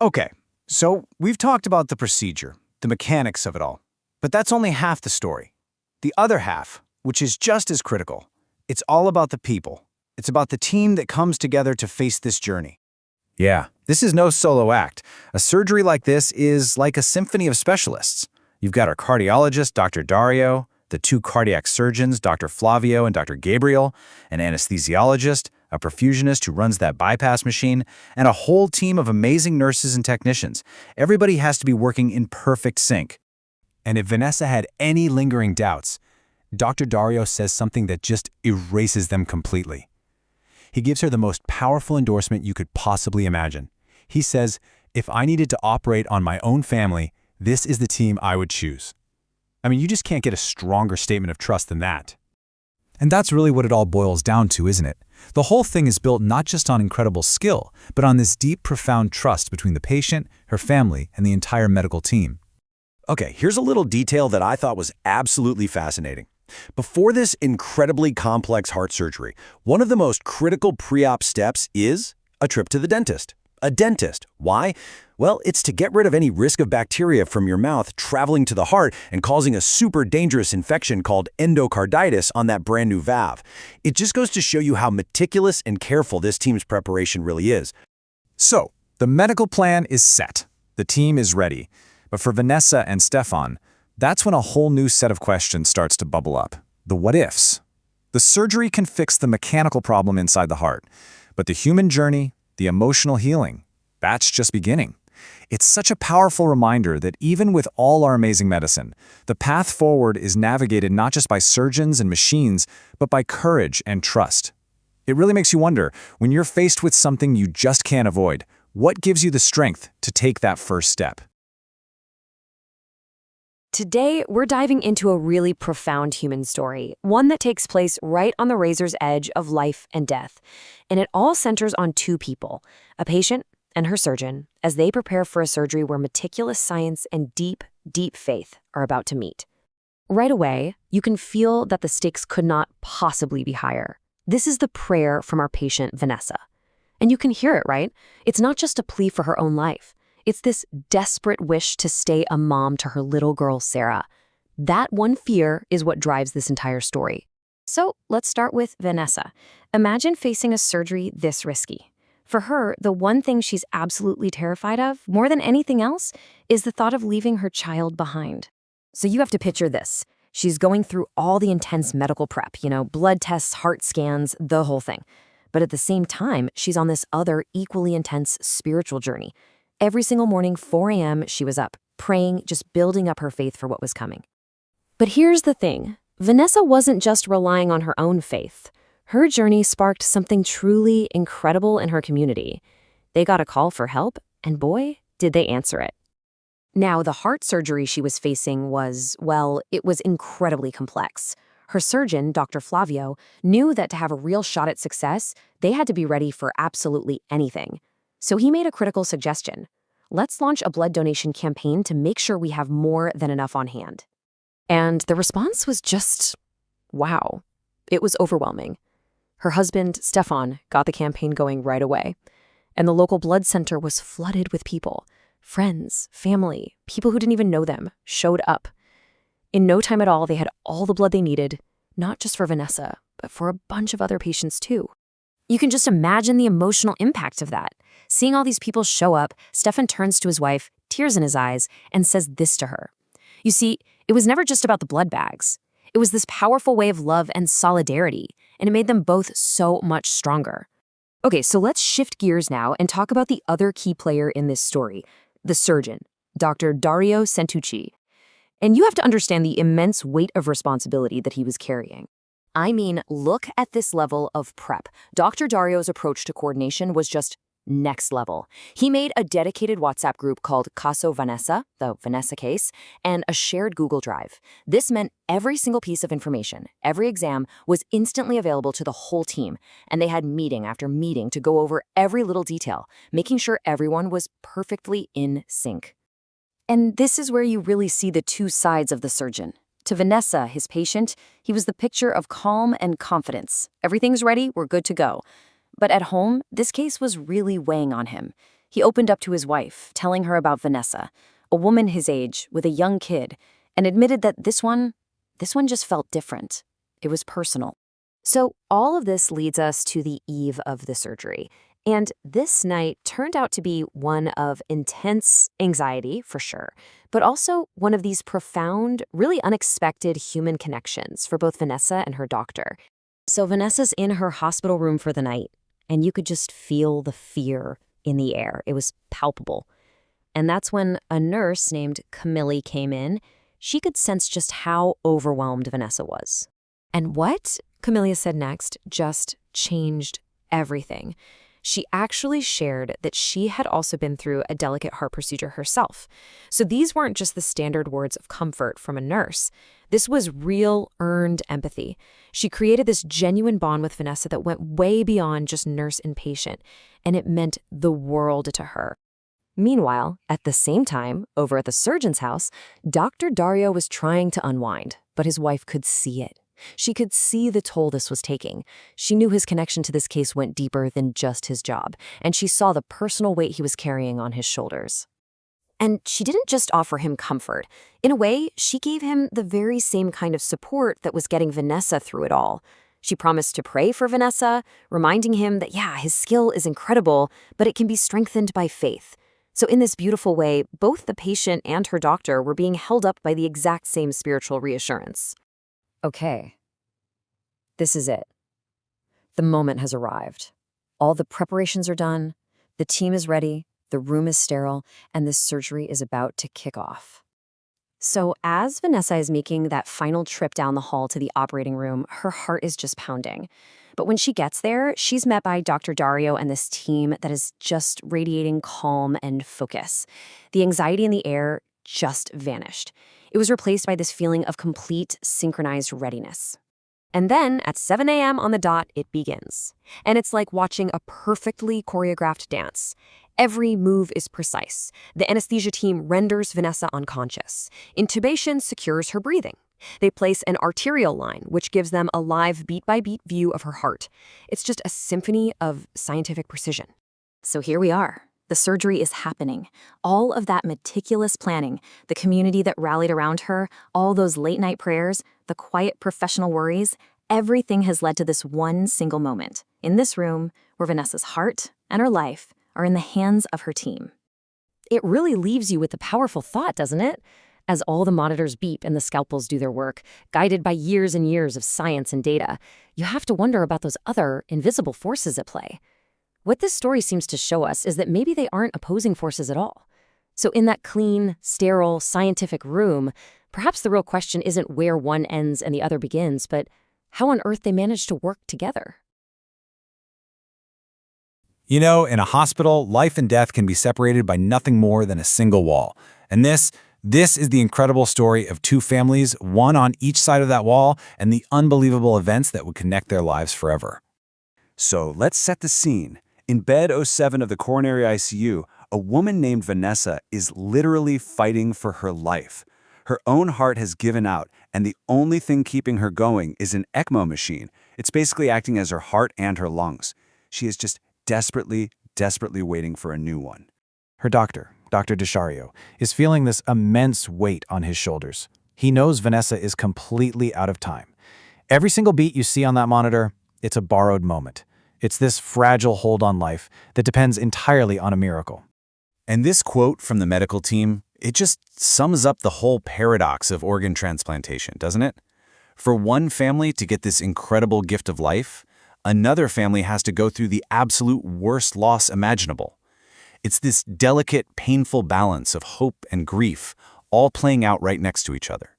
Okay, so we've talked about the procedure, the mechanics of it all. But that's only half the story. The other half, which is just as critical, it's all about the people. It's about the team that comes together to face this journey. Yeah, this is no solo act. A surgery like this is like a symphony of specialists. You've got our cardiologist, Dr. Dario, the 2 cardiac surgeons, Dr. Flavio and Dr. Gabriel, an anesthesiologist, a perfusionist who runs that bypass machine, and a whole team of amazing nurses and technicians. Everybody has to be working in perfect sync. And if Vanessa had any lingering doubts, Dr. Dario says something that just erases them completely. He gives her the most powerful endorsement you could possibly imagine. He says, if I needed to operate on my own family, this is the team I would choose. I mean, you just can't get a stronger statement of trust than that. And that's really what it all boils down to, isn't it? The whole thing is built not just on incredible skill, but on this deep, profound trust between the patient, her family, and the entire medical team. Okay, here's a little detail that I thought was absolutely fascinating. Before this incredibly complex heart surgery, one of the most critical pre-op steps is a trip to the dentist. A dentist. Why? Well, it's to get rid of any risk of bacteria from your mouth traveling to the heart and causing a super dangerous infection called endocarditis on that brand new valve. It just goes to show you how meticulous and careful this team's preparation really is. So, the medical plan is set. The team is ready. But for Vanessa and Stefan, that's when a whole new set of questions starts to bubble up. The what-ifs. The surgery can fix the mechanical problem inside the heart, but the human journey, the emotional healing, that's just beginning. It's such a powerful reminder that even with all our amazing medicine, the path forward is navigated not just by surgeons and machines, but by courage and trust. It really makes you wonder, when you're faced with something you just can't avoid, what gives you the strength to take that first step? Today, we're diving into a really profound human story, one that takes place right on the razor's edge of life and death. And it all centers on 2 people, a patient and her surgeon, as they prepare for a surgery where meticulous science and deep, deep faith are about to meet. Right away, you can feel that the stakes could not possibly be higher. This is the prayer from our patient, Vanessa. And you can hear it, right? It's not just a plea for her own life. It's this desperate wish to stay a mom to her little girl, Sarah. That one fear is what drives this entire story. So let's start with Vanessa. Imagine facing a surgery this risky. For her, the one thing she's absolutely terrified of, more than anything else, is the thought of leaving her child behind. So you have to picture this. She's going through all the intense medical prep, blood tests, heart scans, the whole thing. But at the same time, she's on this other equally intense spiritual journey. Every single morning, 4 a.m., she was up, praying, just building up her faith for what was coming. But here's the thing. Vanessa wasn't just relying on her own faith. Her journey sparked something truly incredible in her community. They got a call for help, and boy, did they answer it. Now, the heart surgery she was facing was, well, it was incredibly complex. Her surgeon, Dr. Flavio, knew that to have a real shot at success, they had to be ready for absolutely anything. So he made a critical suggestion. Let's launch a blood donation campaign to make sure we have more than enough on hand. And the response was just, wow. It was overwhelming. Her husband, Stefan, got the campaign going right away. And the local blood center was flooded with people. Friends, family, people who didn't even know them, showed up. In no time at all, they had all the blood they needed, not just for Vanessa, but for a bunch of other patients too. You can just imagine the emotional impact of that. Seeing all these people show up, Stefan turns to his wife, tears in his eyes, and says this to her. You see, it was never just about the blood bags. It was this powerful way of love and solidarity, and it made them both so much stronger. Okay, so let's shift gears now and talk about the other key player in this story, the surgeon, Dr. Dario Santuchi. And you have to understand the immense weight of responsibility that he was carrying. I mean, look at this level of prep. Dr. Dario's approach to coordination was just next level. He made a dedicated WhatsApp group called Caso Vanessa, the Vanessa case, and a shared Google Drive. This meant every single piece of information, every exam, was instantly available to the whole team, and they had meeting after meeting to go over every little detail, making sure everyone was perfectly in sync. And this is where you really see the two sides of the surgeon. To Vanessa, his patient, he was the picture of calm and confidence. Everything's ready, we're good to go. But at home, this case was really weighing on him. He opened up to his wife, telling her about Vanessa, a woman his age with a young kid, and admitted that this one just felt different. It was personal. So all of this leads us to the eve of the surgery. And this night turned out to be one of intense anxiety, for sure, but also one of these profound, really unexpected human connections for both Vanessa and her doctor. So Vanessa's in her hospital room for the night, and you could just feel the fear in the air. It was palpable. And that's when a nurse named Camille came in. She could sense just how overwhelmed Vanessa was. And what Camille said next just changed everything. She actually shared that she had also been through a delicate heart procedure herself. So these weren't just the standard words of comfort from a nurse. This was real, earned empathy. She created this genuine bond with Vanessa that went way beyond just nurse and patient, and it meant the world to her. Meanwhile, at the same time, over at the surgeon's house, Dr. Dario was trying to unwind, but his wife could see it. She could see the toll this was taking. She knew his connection to this case went deeper than just his job, and she saw the personal weight he was carrying on his shoulders. And she didn't just offer him comfort. In a way, she gave him the very same kind of support that was getting Vanessa through it all. She promised to pray for Vanessa, reminding him that, yeah, his skill is incredible, but it can be strengthened by faith. So in this beautiful way, both the patient and her doctor were being held up by the exact same spiritual reassurance. Okay, this is it. The moment has arrived. All the preparations are done, the team is ready, the room is sterile, and this surgery is about to kick off. So as Vanessa is making that final trip down the hall to the operating room, her heart is just pounding. But when she gets there, she's met by Dr. Dario and this team that is just radiating calm and focus. The anxiety in the air just vanished. It was replaced by this feeling of complete synchronized readiness. And then at 7 a.m. on the dot, it begins. And it's like watching a perfectly choreographed dance. Every move is precise. The anesthesia team renders Vanessa unconscious. Intubation secures her breathing. They place an arterial line, which gives them a live beat-by-beat view of her heart. It's just a symphony of scientific precision. So here we are. The surgery is happening. All of that meticulous planning, the community that rallied around her, all those late-night prayers, the quiet professional worries, everything has led to this one single moment, in this room where Vanessa's heart and her life are in the hands of her team. It really leaves you with the powerful thought, doesn't it? As all the monitors beep and the scalpels do their work, guided by years and years of science and data, you have to wonder about those other invisible forces at play. What this story seems to show us is that maybe they aren't opposing forces at all. So in that clean, sterile, scientific room, perhaps the real question isn't where one ends and the other begins, but how on earth they manage to work together. You know, in a hospital, life and death can be separated by nothing more than a single wall. And this is the incredible story of two families, one on each side of that wall, and the unbelievable events that would connect their lives forever. So let's set the scene. In bed 07 of the coronary ICU, a woman named Vanessa is literally fighting for her life. Her own heart has given out, and the only thing keeping her going is an ECMO machine. It's basically acting as her heart and her lungs. She is just desperately waiting for a new one. Her doctor, Dr. Dario, is feeling this immense weight on his shoulders. He knows Vanessa is completely out of time. Every single beat you see on that monitor, it's a borrowed moment. It's this fragile hold on life that depends entirely on a miracle. And this quote from the medical team, it just sums up the whole paradox of organ transplantation, doesn't it? For one family to get this incredible gift of life, another family has to go through the absolute worst loss imaginable. It's this delicate, painful balance of hope and grief, all playing out right next to each other.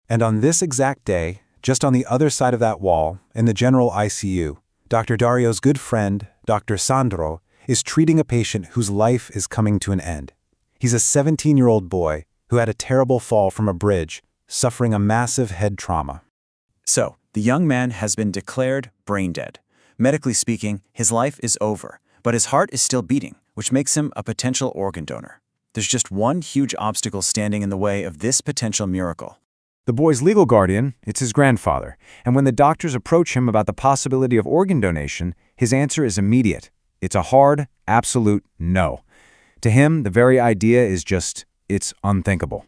And on this exact day, just on the other side of that wall, in the general ICU, Dr. Dario's good friend, Dr. Sandro, is treating a patient whose life is coming to an end. He's a 17-year-old boy who had a terrible fall from a bridge, suffering a massive head trauma. So, the young man has been declared brain dead. Medically speaking, his life is over, but his heart is still beating, which makes him a potential organ donor. There's just one huge obstacle standing in the way of this potential miracle. The boy's legal guardian, it's his grandfather, and when the doctors approach him about the possibility of organ donation, his answer is immediate. It's a hard, absolute no. To him, the very idea is just, it's unthinkable.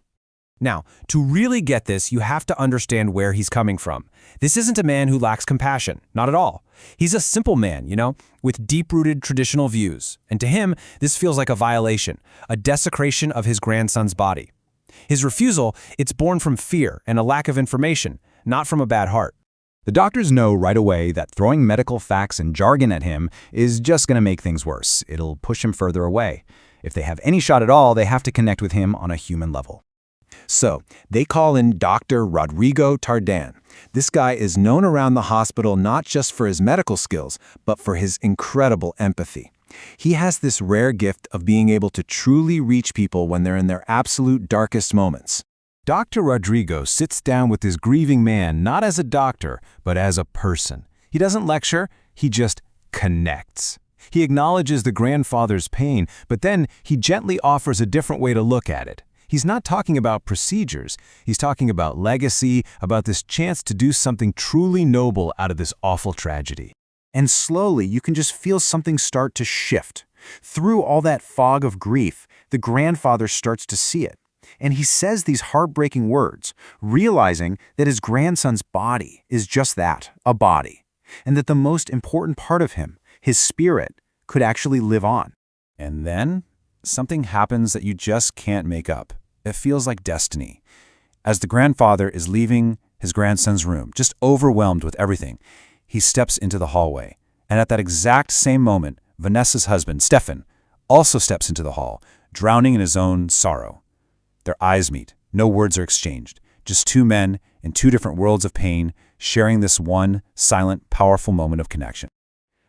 Now, to really get this, you have to understand where he's coming from. This isn't a man who lacks compassion, not at all. He's a simple man, with deep-rooted traditional views. And to him, this feels like a violation, a desecration of his grandson's body. His refusal, it's born from fear and a lack of information, not from a bad heart. The doctors know right away that throwing medical facts and jargon at him is just going to make things worse. It'll push him further away. If they have any shot at all, they have to connect with him on a human level. So, they call in Dr. Rodrigo Tardan. This guy is known around the hospital not just for his medical skills, but for his incredible empathy. He has this rare gift of being able to truly reach people when they're in their absolute darkest moments. Dr. Rodrigo sits down with his grieving man not as a doctor, but as a person. He doesn't lecture, he just connects. He acknowledges the grandfather's pain, but then he gently offers a different way to look at it. He's not talking about procedures. He's talking about legacy, about this chance to do something truly noble out of this awful tragedy. And slowly, you can just feel something start to shift. Through all that fog of grief, the grandfather starts to see it. And he says these heartbreaking words, realizing that his grandson's body is just that, a body, and that the most important part of him, his spirit, could actually live on. And then, something happens that you just can't make up. It feels like destiny. As the grandfather is leaving his grandson's room, just overwhelmed with everything, he steps into the hallway. And at that exact same moment, Vanessa's husband, Stefan, also steps into the hall, drowning in his own sorrow. Their eyes meet. No words are exchanged. Just two men in two different worlds of pain, sharing this one silent, powerful moment of connection.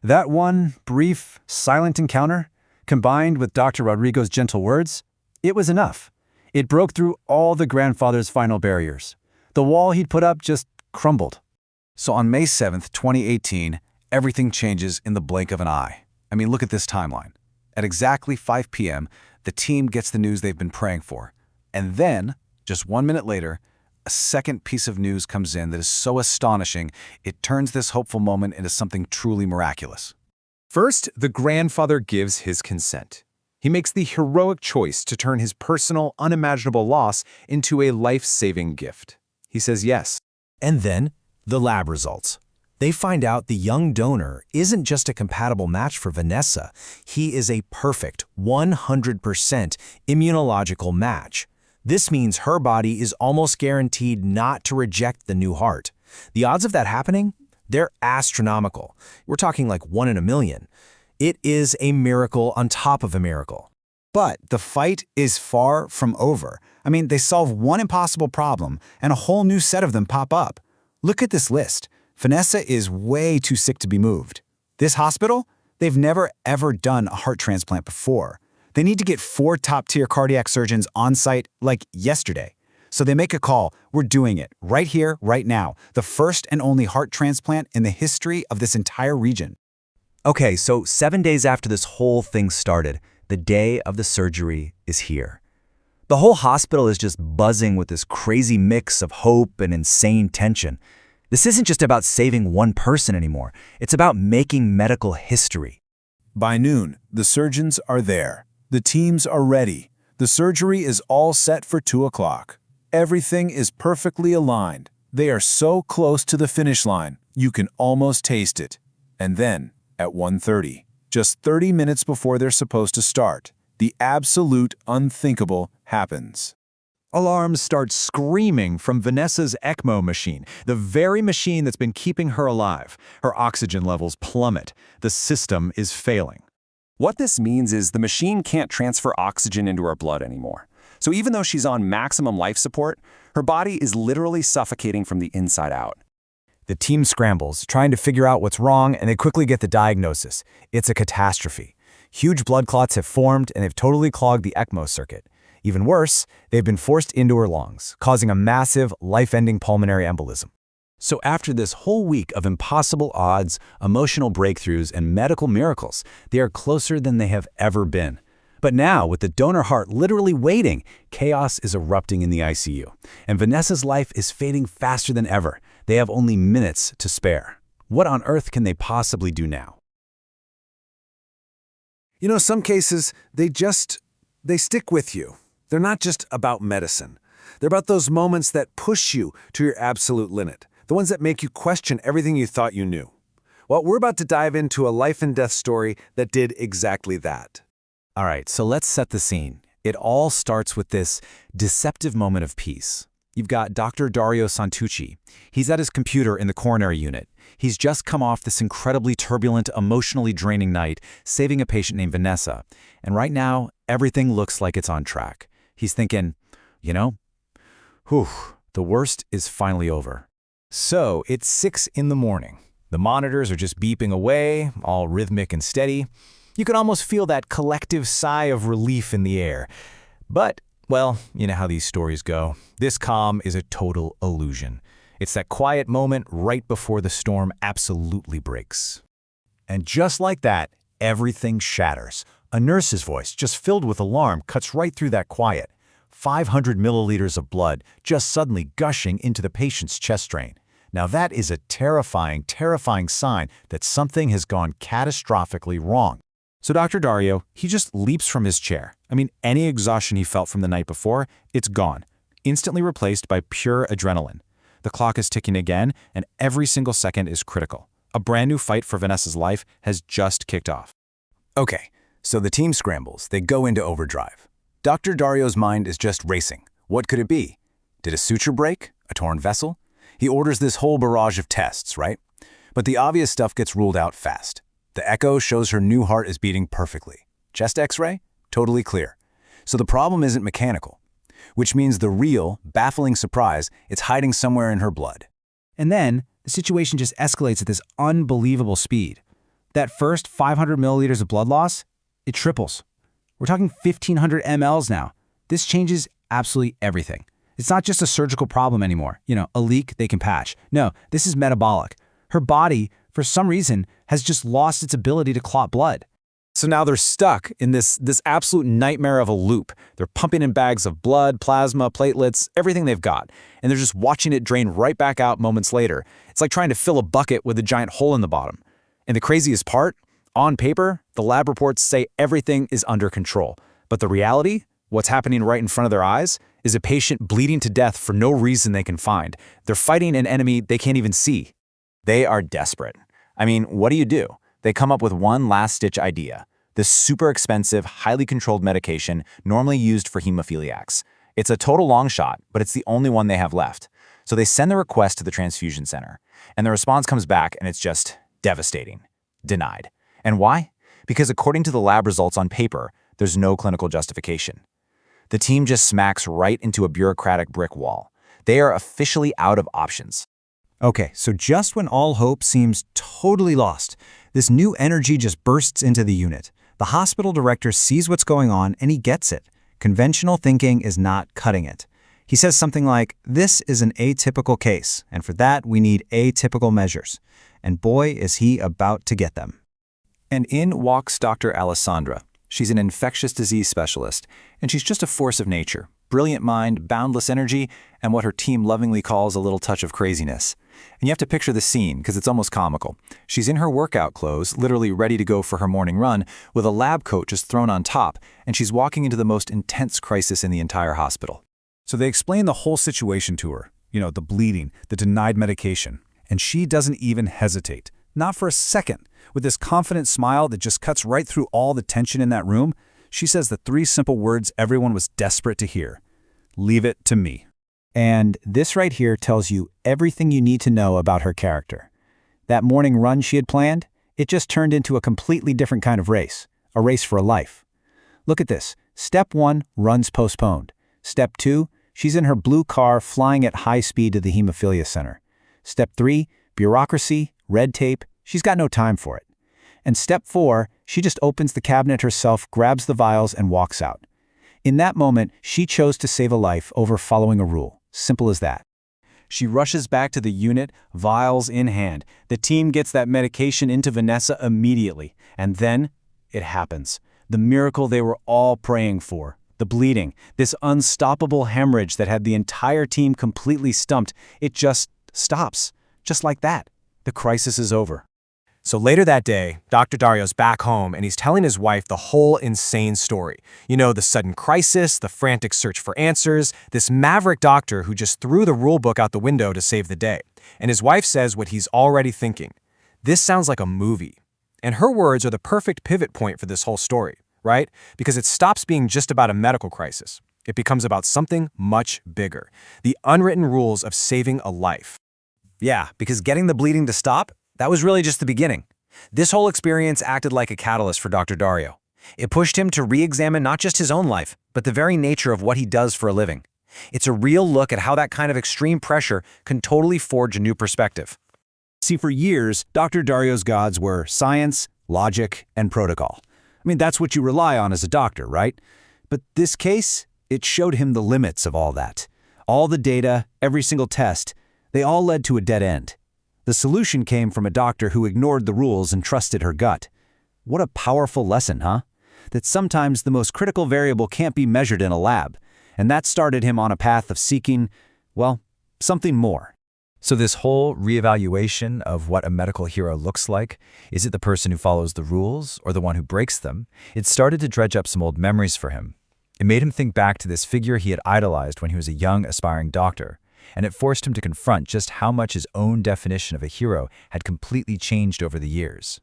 That one brief, silent encounter, combined with Dr. Rodrigo's gentle words, it was enough. It broke through all the grandfather's final barriers. The wall he'd put up just crumbled. So on May 7th, 2018, everything changes in the blink of an eye. I mean, look at this timeline. At exactly 5 p.m., the team gets the news they've been praying for. And then, just 1 minute later, a second piece of news comes in that is so astonishing, it turns this hopeful moment into something truly miraculous. First, the grandfather gives his consent. He makes the heroic choice to turn his personal, unimaginable loss into a life-saving gift. He says yes. And then, the lab results. They find out the young donor isn't just a compatible match for Vanessa, he is a perfect 100% immunological match. This means her body is almost guaranteed not to reject the new heart. The odds of that happening? They're astronomical. We're talking like 1 in a million. It is a miracle on top of a miracle. But the fight is far from over. I mean, they solve one impossible problem, and a whole new set of them pop up. Look at this list. Vanessa is way too sick to be moved. This hospital? They've never ever done a heart transplant before. They need to get 4 top-tier cardiac surgeons on site like yesterday. So they make a call. We're doing it right here, right now. The first and only heart transplant in the history of this entire region. Okay, so 7 days after this whole thing started, the day of the surgery is here. The whole hospital is just buzzing with this crazy mix of hope and insane tension. This isn't just about saving one person anymore. It's about making medical history. By noon, the surgeons are there. The teams are ready. The surgery is all set for 2 o'clock. Everything is perfectly aligned. They are so close to the finish line, you can almost taste it. And then, at 1:30, just 30 minutes before they're supposed to start, the absolute unthinkable happens. Alarms start screaming from Vanessa's ECMO machine, the very machine that's been keeping her alive. Her oxygen levels plummet. The system is failing. What this means is the machine can't transfer oxygen into her blood anymore. So even though she's on maximum life support, her body is literally suffocating from the inside out. The team scrambles, trying to figure out what's wrong, and they quickly get the diagnosis. It's a catastrophe. Huge blood clots have formed and they've totally clogged the ECMO circuit. Even worse, they've been forced into her lungs, causing a massive, life-ending pulmonary embolism. So after this whole week of impossible odds, emotional breakthroughs, and medical miracles, they are closer than they have ever been. But now, with the donor heart literally waiting, chaos is erupting in the ICU. And Vanessa's life is fading faster than ever. They have only minutes to spare. What on earth can they possibly do now? You know, some cases, they stick with you. They're not just about medicine. They're about those moments that push you to your absolute limit. The ones that make you question everything you thought you knew. Well, we're about to dive into a life and death story that did exactly that. All right, so let's set the scene. It all starts with this deceptive moment of peace. You've got Dr. Dario Santuchi. He's at his computer in the coronary unit. He's just come off this incredibly turbulent, emotionally draining night, saving a patient named Vanessa. And right now, everything looks like it's on track. He's thinking, you know, the worst is finally over. So it's 6 in the morning. The monitors are just beeping away, all rhythmic and steady. You can almost feel that collective sigh of relief in the air. But, well, you know how these stories go. This calm is a total illusion. It's that quiet moment right before the storm absolutely breaks. And just like that, everything shatters. A nurse's voice, just filled with alarm, cuts right through that quiet. 500 milliliters of blood just suddenly gushing into the patient's chest drain. Now that is a terrifying, terrifying sign that something has gone catastrophically wrong. So Dr. Dario, he just leaps from his chair. I mean, any exhaustion he felt from the night before, it's gone. Instantly replaced by pure adrenaline. The clock is ticking again, and every single second is critical. A brand new fight for Vanessa's life has just kicked off. Okay, so the team scrambles. They go into overdrive. Dr. Dario's mind is just racing. What could it be? Did a suture break? A torn vessel? He orders this whole barrage of tests, right? But the obvious stuff gets ruled out fast. The echo shows her new heart is beating perfectly. Chest x-ray? Totally clear. So the problem isn't mechanical, which means the real, baffling surprise, it's hiding somewhere in her blood. And then, the situation just escalates at this unbelievable speed. That first 500 milliliters of blood loss, it triples. We're talking 1,500 mLs now. This changes absolutely everything. It's not just a surgical problem anymore. You know, a leak they can patch. No, this is metabolic. Her body, for some reason, has just lost its ability to clot blood. So now they're stuck in this absolute nightmare of a loop. They're pumping in bags of blood, plasma, platelets, everything they've got. And they're just watching it drain right back out moments later. It's like trying to fill a bucket with a giant hole in the bottom. And the craziest part, on paper, the lab reports say everything is under control. But the reality, what's happening right in front of their eyes, is a patient bleeding to death for no reason they can find. They're fighting an enemy they can't even see. They are desperate. I mean, what do? They come up with one last-ditch idea. This super expensive, highly controlled medication normally used for hemophiliacs. It's a total long shot, but it's the only one they have left. So they send the request to the transfusion center. And the response comes back and it's just devastating. Denied. And why? Because according to the lab results on paper, there's no clinical justification. The team just smacks right into a bureaucratic brick wall. They are officially out of options. Okay, so just when all hope seems totally lost, this new energy just bursts into the unit. The hospital director sees what's going on and he gets it. Conventional thinking is not cutting it. He says something like, "This is an atypical case, and for that we need atypical measures." And boy, is he about to get them. And in walks Dr. Alessandra. She's an infectious disease specialist, and she's just a force of nature. Brilliant mind, boundless energy, and what her team lovingly calls a little touch of craziness. And you have to picture the scene, because it's almost comical. She's in her workout clothes, literally ready to go for her morning run, with a lab coat just thrown on top, and she's walking into the most intense crisis in the entire hospital. So they explain the whole situation to her. You know, the bleeding, the denied medication. And she doesn't even hesitate. Not for a second. With this confident smile that just cuts right through all the tension in that room, she says the 3 simple words everyone was desperate to hear. Leave it to me. And this right here tells you everything you need to know about her character. That morning run she had planned, it just turned into a completely different kind of race. A race for a life. Look at this. Step 1, runs postponed. Step 2, she's in her blue car flying at high speed to the hemophilia center. Step 3, bureaucracy, red tape, she's got no time for it. And step 4, she just opens the cabinet herself, grabs the vials, and walks out. In that moment, she chose to save a life over following a rule. Simple as that. She rushes back to the unit, vials in hand. The team gets that medication into Vanessa immediately. And then, it happens. The miracle they were all praying for. The bleeding, this unstoppable hemorrhage that had the entire team completely stumped, it just stops. Just like that. The crisis is over. So later that day, Dr. Dario's back home and he's telling his wife the whole insane story. You know, the sudden crisis, the frantic search for answers, this maverick doctor who just threw the rule book out the window to save the day. And his wife says what he's already thinking. This sounds like a movie. And her words are the perfect pivot point for this whole story, right? Because it stops being just about a medical crisis. It becomes about something much bigger. The unwritten rules of saving a life. Yeah, because getting the bleeding to stop, that was really just the beginning. This whole experience acted like a catalyst for Dr. Dario. It pushed him to re-examine not just his own life, but the very nature of what he does for a living. It's a real look at how that kind of extreme pressure can totally forge a new perspective. See, for years, Dr. Dario's gods were science, logic, and protocol. I mean, that's what you rely on as a doctor, right? But this case, it showed him the limits of all that. All the data, every single test, they all led to a dead end. The solution came from a doctor who ignored the rules and trusted her gut. What a powerful lesson, huh? That sometimes the most critical variable can't be measured in a lab. And that started him on a path of seeking, well, something more. So this whole reevaluation of what a medical hero looks like, is it the person who follows the rules or the one who breaks them? It started to dredge up some old memories for him. It made him think back to this figure he had idolized when he was a young, aspiring doctor. And it forced him to confront just how much his own definition of a hero had completely changed over the years.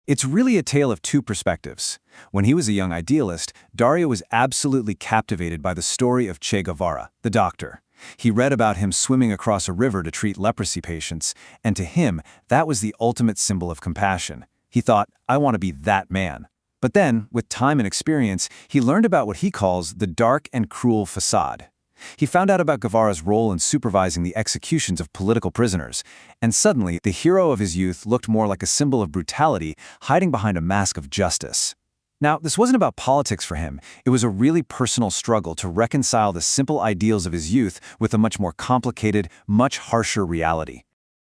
It's really a tale of two perspectives. When he was a young idealist, Dario was absolutely captivated by the story of Che Guevara, the doctor. He read about him swimming across a river to treat leprosy patients, and to him, that was the ultimate symbol of compassion. He thought, I want to be that man. But then, with time and experience, he learned about what he calls the dark and cruel facade. He found out about Guevara's role in supervising the executions of political prisoners, and suddenly the hero of his youth looked more like a symbol of brutality hiding behind a mask of justice. Now, this wasn't about politics for him. It was a really personal struggle to reconcile the simple ideals of his youth with a much more complicated, much harsher reality.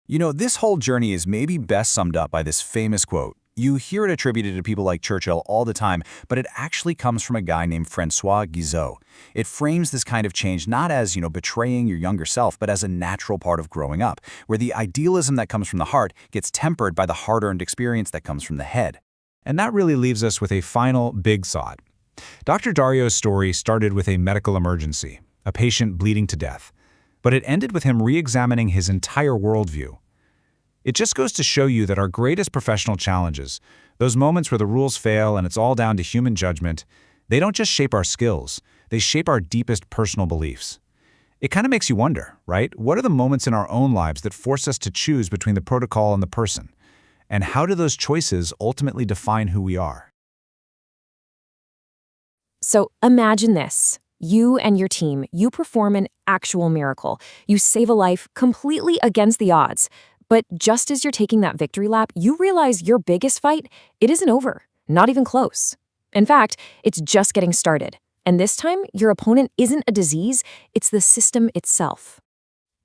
You know, this whole journey is maybe best summed up by this famous quote. You hear it attributed to people like Churchill all the time, but it actually comes from a guy named François Guizot. It frames this kind of change not as, betraying your younger self, but as a natural part of growing up, where the idealism that comes from the heart gets tempered by the hard-earned experience that comes from the head. And that really leaves us with a final big thought. Dr. Dario's story started with a medical emergency, a patient bleeding to death, but it ended with him re-examining his entire worldview. It just goes to show you that our greatest professional challenges, those moments where the rules fail and it's all down to human judgment, they don't just shape our skills, they shape our deepest personal beliefs. It kind of makes you wonder, right? What are the moments in our own lives that force us to choose between the protocol and the person? And how do those choices ultimately define who we are? So imagine this. You and your team, you perform an actual miracle. You save a life completely against the odds. But just as you're taking that victory lap, you realize your biggest fight, it isn't over, not even close. In fact, it's just getting started. And this time, your opponent isn't a disease, it's the system itself.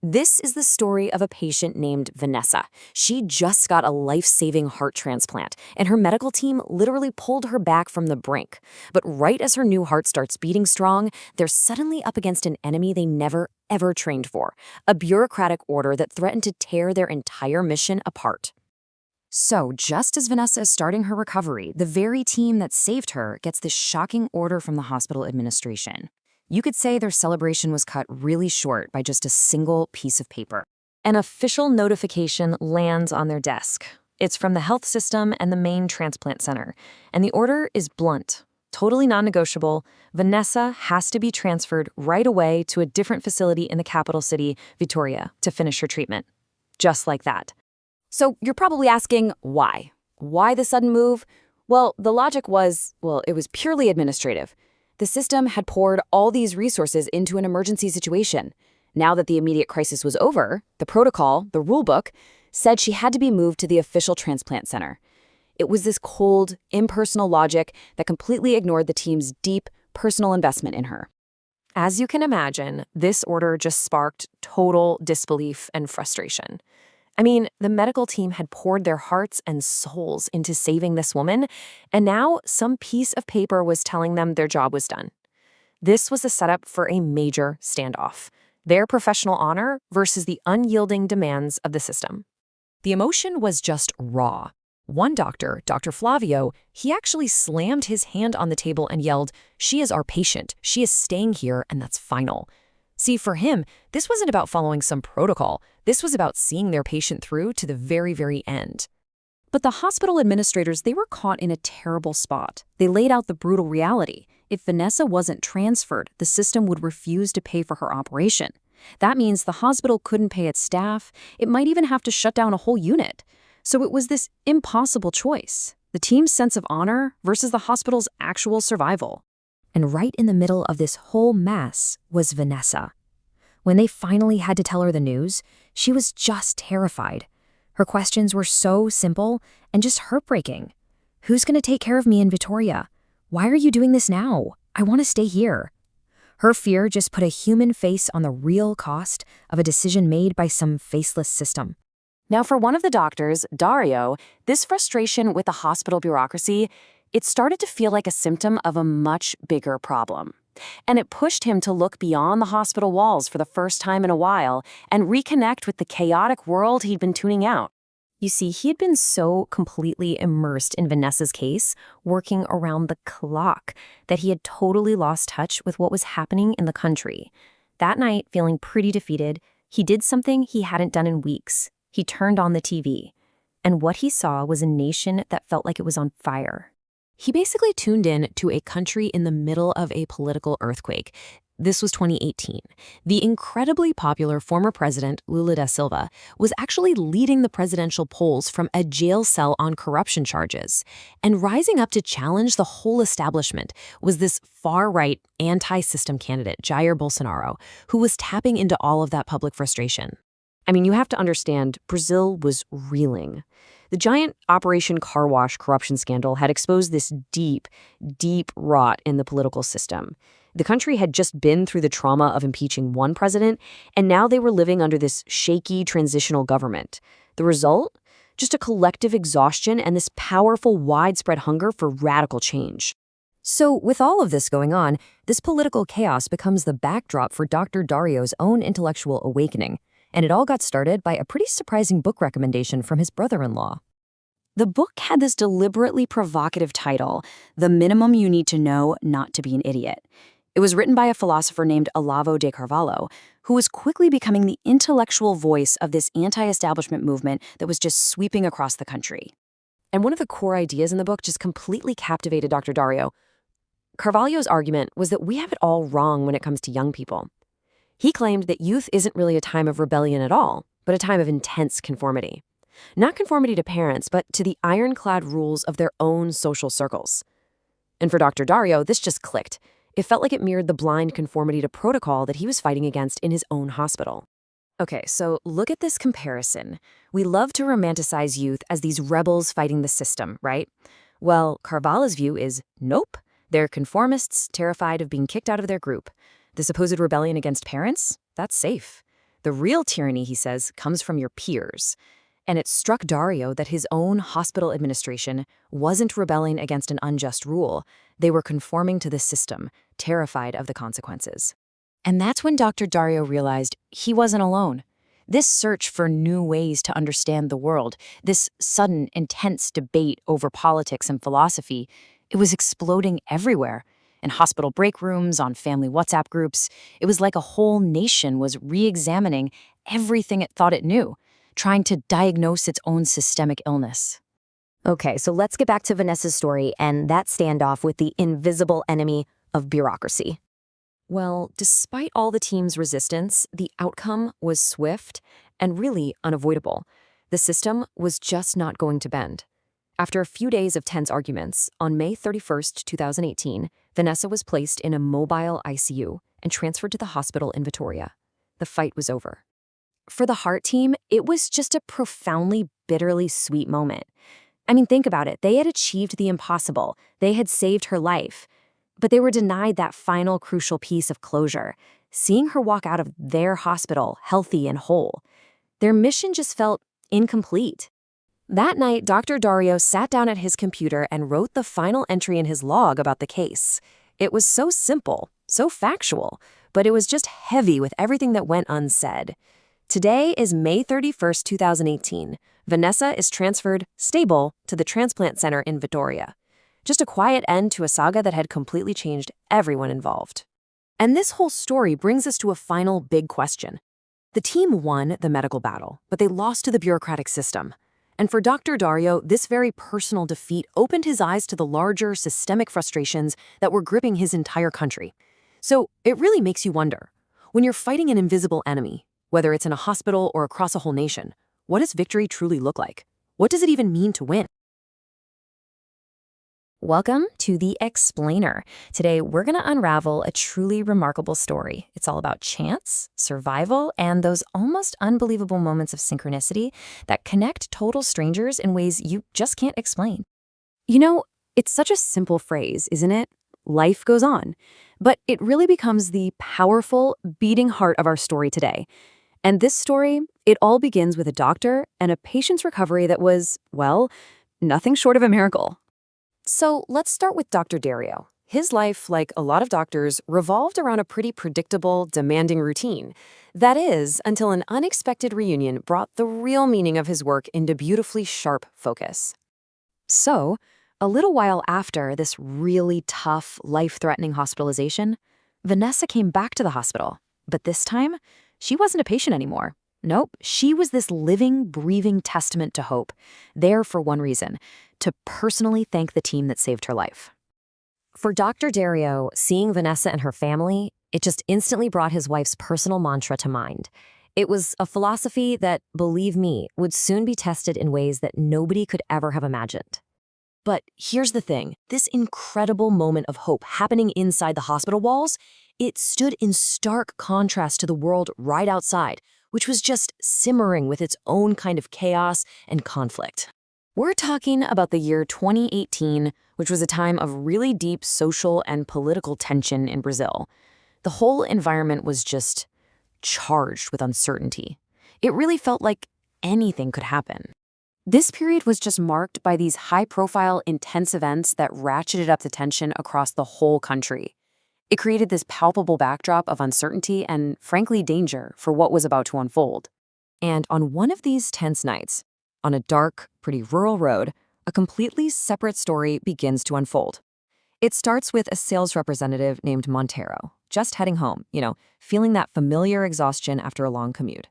This is the story of a patient named Vanessa. She just got a life-saving heart transplant, and her medical team literally pulled her back from the brink. But right as her new heart starts beating strong, they're suddenly up against an enemy they never, ever trained for, a bureaucratic order that threatened to tear their entire mission apart. So, just as Vanessa is starting her recovery, the very team that saved her gets this shocking order from the hospital administration. You could say their celebration was cut really short by just a single piece of paper. An official notification lands on their desk. It's from the health system and the main transplant center. And the order is blunt, totally non-negotiable. Vanessa has to be transferred right away to a different facility in the capital city, Vitoria, to finish her treatment. Just like that. So you're probably asking, why? Why the sudden move? Well, the logic was, it was purely administrative. The system had poured all these resources into an emergency situation. Now that the immediate crisis was over, the protocol, the rulebook, said she had to be moved to the official transplant center. It was this cold, impersonal logic that completely ignored the team's deep, personal investment in her. As you can imagine, this order just sparked total disbelief and frustration. I mean, the medical team had poured their hearts and souls into saving this woman, and now some piece of paper was telling them their job was done. This was a setup for a major standoff, their professional honor versus the unyielding demands of the system. The emotion was just raw. One doctor, Dr. Flavio, he actually slammed his hand on the table and yelled, "She is our patient. She is staying here, and that's final." See, for him, this wasn't about following some protocol. This was about seeing their patient through to the very, very end. But the hospital administrators, they were caught in a terrible spot. They laid out the brutal reality. If Vanessa wasn't transferred, the system would refuse to pay for her operation. That means the hospital couldn't pay its staff. It might even have to shut down a whole unit. So it was this impossible choice, the team's sense of honor versus the hospital's actual survival. And right in the middle of this whole mess was Vanessa. When they finally had to tell her the news, she was just terrified. Her questions were so simple and just heartbreaking. Who's going to take care of me in Vitoria? Why are you doing this now? I want to stay here. Her fear just put a human face on the real cost of a decision made by some faceless system. Now, for one of the doctors, Dario, this frustration with the hospital bureaucracy, it started to feel like a symptom of a much bigger problem. And it pushed him to look beyond the hospital walls for the first time in a while and reconnect with the chaotic world he'd been tuning out. You see, he had been so completely immersed in Vanessa's case, working around the clock, that he had totally lost touch with what was happening in the country. That night, feeling pretty defeated, he did something he hadn't done in weeks. He turned on the TV, and what he saw was a nation that felt like it was on fire. He basically tuned in to a country in the middle of a political earthquake. This was 2018. The incredibly popular former president, Lula da Silva, was actually leading the presidential polls from a jail cell on corruption charges. And rising up to challenge the whole establishment was this far-right, anti-system candidate, Jair Bolsonaro, who was tapping into all of that public frustration. I mean, you have to understand, Brazil was reeling. The giant Operation Car Wash corruption scandal had exposed this deep, deep rot in the political system. The country had just been through the trauma of impeaching one president, and now they were living under this shaky transitional government. The result? Just a collective exhaustion and this powerful, widespread hunger for radical change. So, with all of this going on, this political chaos becomes the backdrop for Dr. Dario's own intellectual awakening. And it all got started by a pretty surprising book recommendation from his brother-in-law. The book had this deliberately provocative title, The Minimum You Need to Know Not to Be an Idiot. It was written by a philosopher named Olavo de Carvalho, who was quickly becoming the intellectual voice of this anti-establishment movement that was just sweeping across the country. And one of the core ideas in the book just completely captivated Dr. Dario. Carvalho's argument was that we have it all wrong when it comes to young people. He claimed that youth isn't really a time of rebellion at all, but a time of intense conformity. Not conformity to parents, but to the ironclad rules of their own social circles. And for Dr. Dario, this just clicked. It felt like it mirrored the blind conformity to protocol that he was fighting against in his own hospital. Okay, so look at this comparison. We love to romanticize youth as these rebels fighting the system, right? Well, Carvalho's view is, nope, they're conformists terrified of being kicked out of their group. The supposed rebellion against parents? That's safe. The real tyranny, he says, comes from your peers. And it struck Dario that his own hospital administration wasn't rebelling against an unjust rule. They were conforming to the system, terrified of the consequences. And that's when Dr. Dario realized he wasn't alone. This search for new ways to understand the world, this sudden, intense debate over politics and philosophy, it was exploding everywhere. In hospital break rooms, on family WhatsApp groups, it was like a whole nation was re-examining everything it thought it knew, trying to diagnose its own systemic illness. Okay, so let's get back to Vanessa's story and that standoff with the invisible enemy of bureaucracy. Well, despite all the team's resistance, the outcome was swift and really unavoidable. The system was just not going to bend. After a few days of tense arguments, on May 31st, 2018, Vanessa was placed in a mobile ICU and transferred to the hospital in Vitoria. The fight was over. For the heart team, it was just a profoundly, bitterly sweet moment. I mean, think about it. They had achieved the impossible. They had saved her life. But they were denied that final crucial piece of closure, seeing her walk out of their hospital healthy and whole. Their mission just felt incomplete. That night, Dr. Dario sat down at his computer and wrote the final entry in his log about the case. It was so simple, so factual, but it was just heavy with everything that went unsaid. Today is May 31st, 2018. Vanessa is transferred, stable, to the Transplant Center in Vitoria. Just a quiet end to a saga that had completely changed everyone involved. And this whole story brings us to a final big question. The team won the medical battle, but they lost to the bureaucratic system. And for Dr. Dario, this very personal defeat opened his eyes to the larger systemic frustrations that were gripping his entire country. So it really makes you wonder, when you're fighting an invisible enemy, whether it's in a hospital or across a whole nation, what does victory truly look like? What does it even mean to win? Welcome to The Explainer. Today, we're going to unravel a truly remarkable story. It's all about chance, survival, and those almost unbelievable moments of synchronicity that connect total strangers in ways you just can't explain. You know, it's such a simple phrase, isn't it? Life goes on. But it really becomes the powerful, beating heart of our story today. And this story, it all begins with a doctor and a patient's recovery that was, well, nothing short of a miracle. So let's start with Dr. Dario. His life, like a lot of doctors, revolved around a pretty predictable, demanding routine. That is, until an unexpected reunion brought the real meaning of his work into beautifully sharp focus. So, a little while after this really tough, life-threatening hospitalization, Vanessa came back to the hospital. But this time, she wasn't a patient anymore. Nope, she was this living, breathing testament to hope, there for one reason, to personally thank the team that saved her life. For Dr. Dario, seeing Vanessa and her family, it just instantly brought his wife's personal mantra to mind. It was a philosophy that, believe me, would soon be tested in ways that nobody could ever have imagined. But here's the thing, this incredible moment of hope happening inside the hospital walls, it stood in stark contrast to the world right outside, which was just simmering with its own kind of chaos and conflict. We're talking about the year 2018, which was a time of really deep social and political tension in Brazil. The whole environment was just charged with uncertainty. It really felt like anything could happen. This period was just marked by these high-profile, intense events that ratcheted up the tension across the whole country. It created this palpable backdrop of uncertainty and, frankly, danger for what was about to unfold. And on one of these tense nights, on a dark, pretty rural road, a completely separate story begins to unfold. It starts with a sales representative named Montero, just heading home, feeling that familiar exhaustion after a long commute.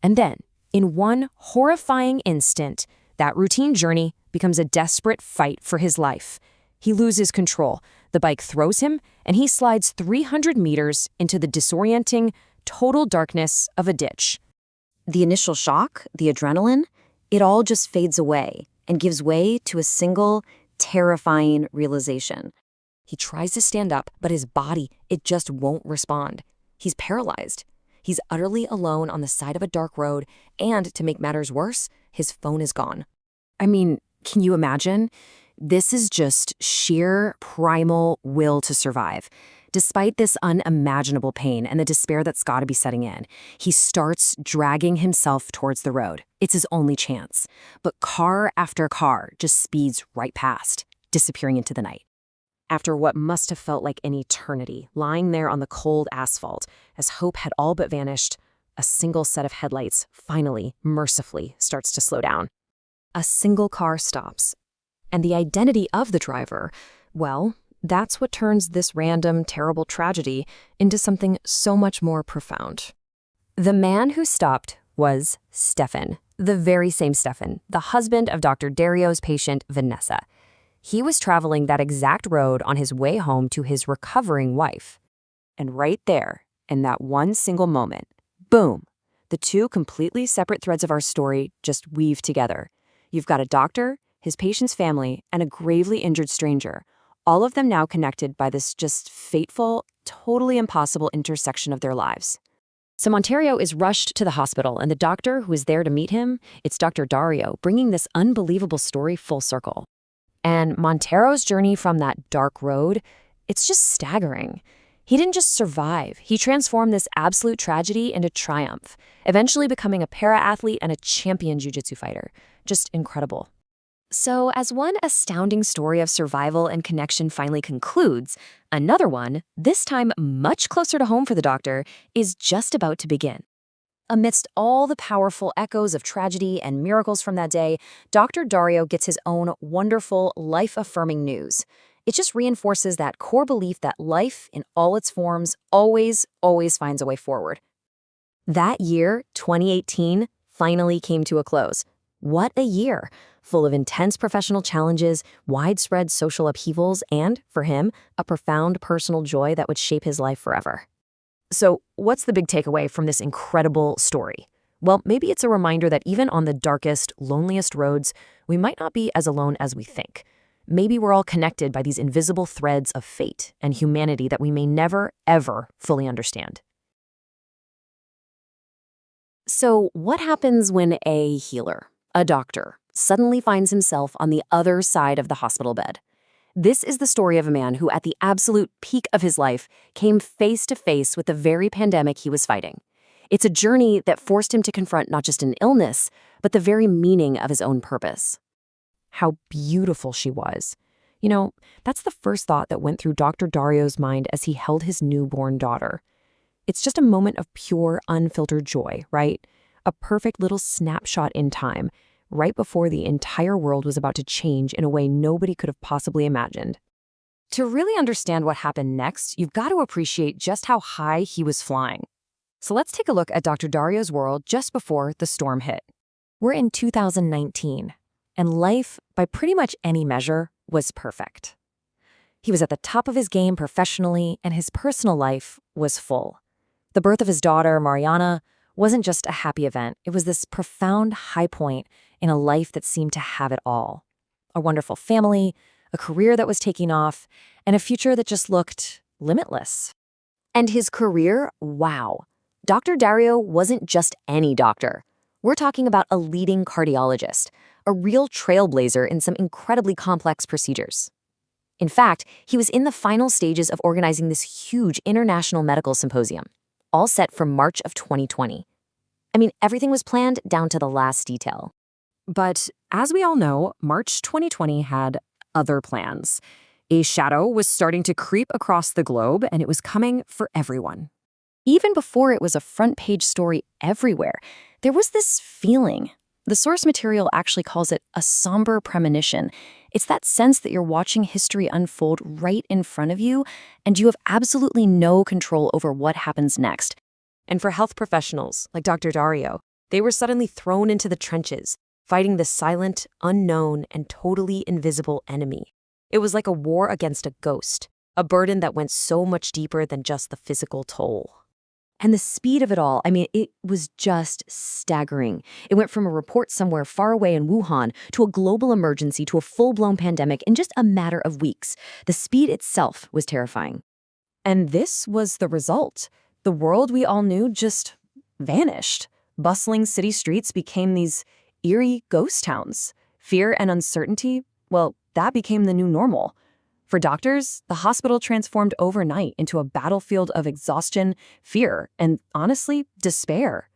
And then, in one horrifying instant, that routine journey becomes a desperate fight for his life. He loses control. The bike throws him, and he slides 300 meters into the disorienting, total darkness of a ditch. The initial shock, the adrenaline, it all just fades away and gives way to a single, terrifying realization. He tries to stand up, but his body, it just won't respond. He's paralyzed. He's utterly alone on the side of a dark road, and to make matters worse, his phone is gone. I mean, can you imagine? This is just sheer primal will to survive. Despite this unimaginable pain and the despair that's got to be setting in, he starts dragging himself towards the road. It's his only chance. But car after car just speeds right past, disappearing into the night. After what must have felt like an eternity, lying there on the cold asphalt, as hope had all but vanished, a single set of headlights finally, mercifully, starts to slow down. A single car stops. And the identity of the driver, well, that's what turns this random, terrible tragedy into something so much more profound. The man who stopped was Stefan, the very same Stefan, the husband of Dr. Dario's patient, Vanessa. He was traveling that exact road on his way home to his recovering wife. And right there, in that one single moment, boom, the two completely separate threads of our story just weave together. You've got a doctor, his patient's family, and a gravely injured stranger, all of them now connected by this just fateful, totally impossible intersection of their lives. So Monterio is rushed to the hospital, and the doctor who is there to meet him, it's Dr. Dario, bringing this unbelievable story full circle. And Montero's journey from that dark road, it's just staggering. He didn't just survive, he transformed this absolute tragedy into triumph, eventually becoming a para-athlete and a champion jiu-jitsu fighter. Just incredible. So, as one astounding story of survival and connection finally concludes, another one, this time much closer to home for the doctor, is just about to begin. Amidst all the powerful echoes of tragedy and miracles from that day, Dr. Dario gets his own wonderful, life-affirming news. It just reinforces that core belief that life, in all its forms, always finds a way forward. That year, 2018, finally came to a close. What a year! Full of intense professional challenges, widespread social upheavals, and, for him, a profound personal joy that would shape his life forever. So, what's the big takeaway from this incredible story? Well, maybe it's a reminder that even on the darkest, loneliest roads, we might not be as alone as we think. Maybe we're all connected by these invisible threads of fate and humanity that we may never, ever fully understand. So, what happens when a healer, a doctor, suddenly finds himself on the other side of the hospital bed? This is the story of a man who, at the absolute peak of his life, came face to face with the very pandemic he was fighting. It's a journey that forced him to confront not just an illness, but the very meaning of his own purpose. How beautiful she was. You know, that's the first thought that went through Dr. Dario's mind as he held his newborn daughter. It's just a moment of pure, unfiltered joy, right? A perfect little snapshot in time, right before the entire world was about to change in a way nobody could have possibly imagined. To really understand what happened next, you've got to appreciate just how high he was flying. So let's take a look at Dr. Dario's world just before the storm hit. We're in 2019, and life, by pretty much any measure, was perfect. He was at the top of his game professionally, and his personal life was full. The birth of his daughter, Mariana, wasn't just a happy event. It was this profound high point in a life that seemed to have it all. A wonderful family, a career that was taking off, and a future that just looked limitless. And his career, wow. Dr. Dario wasn't just any doctor. We're talking about a leading cardiologist, a real trailblazer in some incredibly complex procedures. In fact, he was in the final stages of organizing this huge international medical symposium, all set for March of 2020. I mean, everything was planned down to the last detail. But as we all know, March 2020 had other plans. A shadow was starting to creep across the globe, and it was coming for everyone. Even before it was a front-page story everywhere, there was this feeling. The source material actually calls it a somber premonition. It's that sense that you're watching history unfold right in front of you, and you have absolutely no control over what happens next. And for health professionals, like Dr. Dario, they were suddenly thrown into the trenches, fighting the silent, unknown, and totally invisible enemy. It was like a war against a ghost, a burden that went so much deeper than just the physical toll. And the speed of it all, I mean, it was just staggering. It went from a report somewhere far away in Wuhan to a global emergency to a full-blown pandemic in just a matter of weeks. The speed itself was terrifying. And this was the result. The world we all knew just vanished. Bustling city streets became these eerie ghost towns. Fear and uncertainty, well, that became the new normal. For doctors, the hospital transformed overnight into a battlefield of exhaustion, fear, and honestly, despair.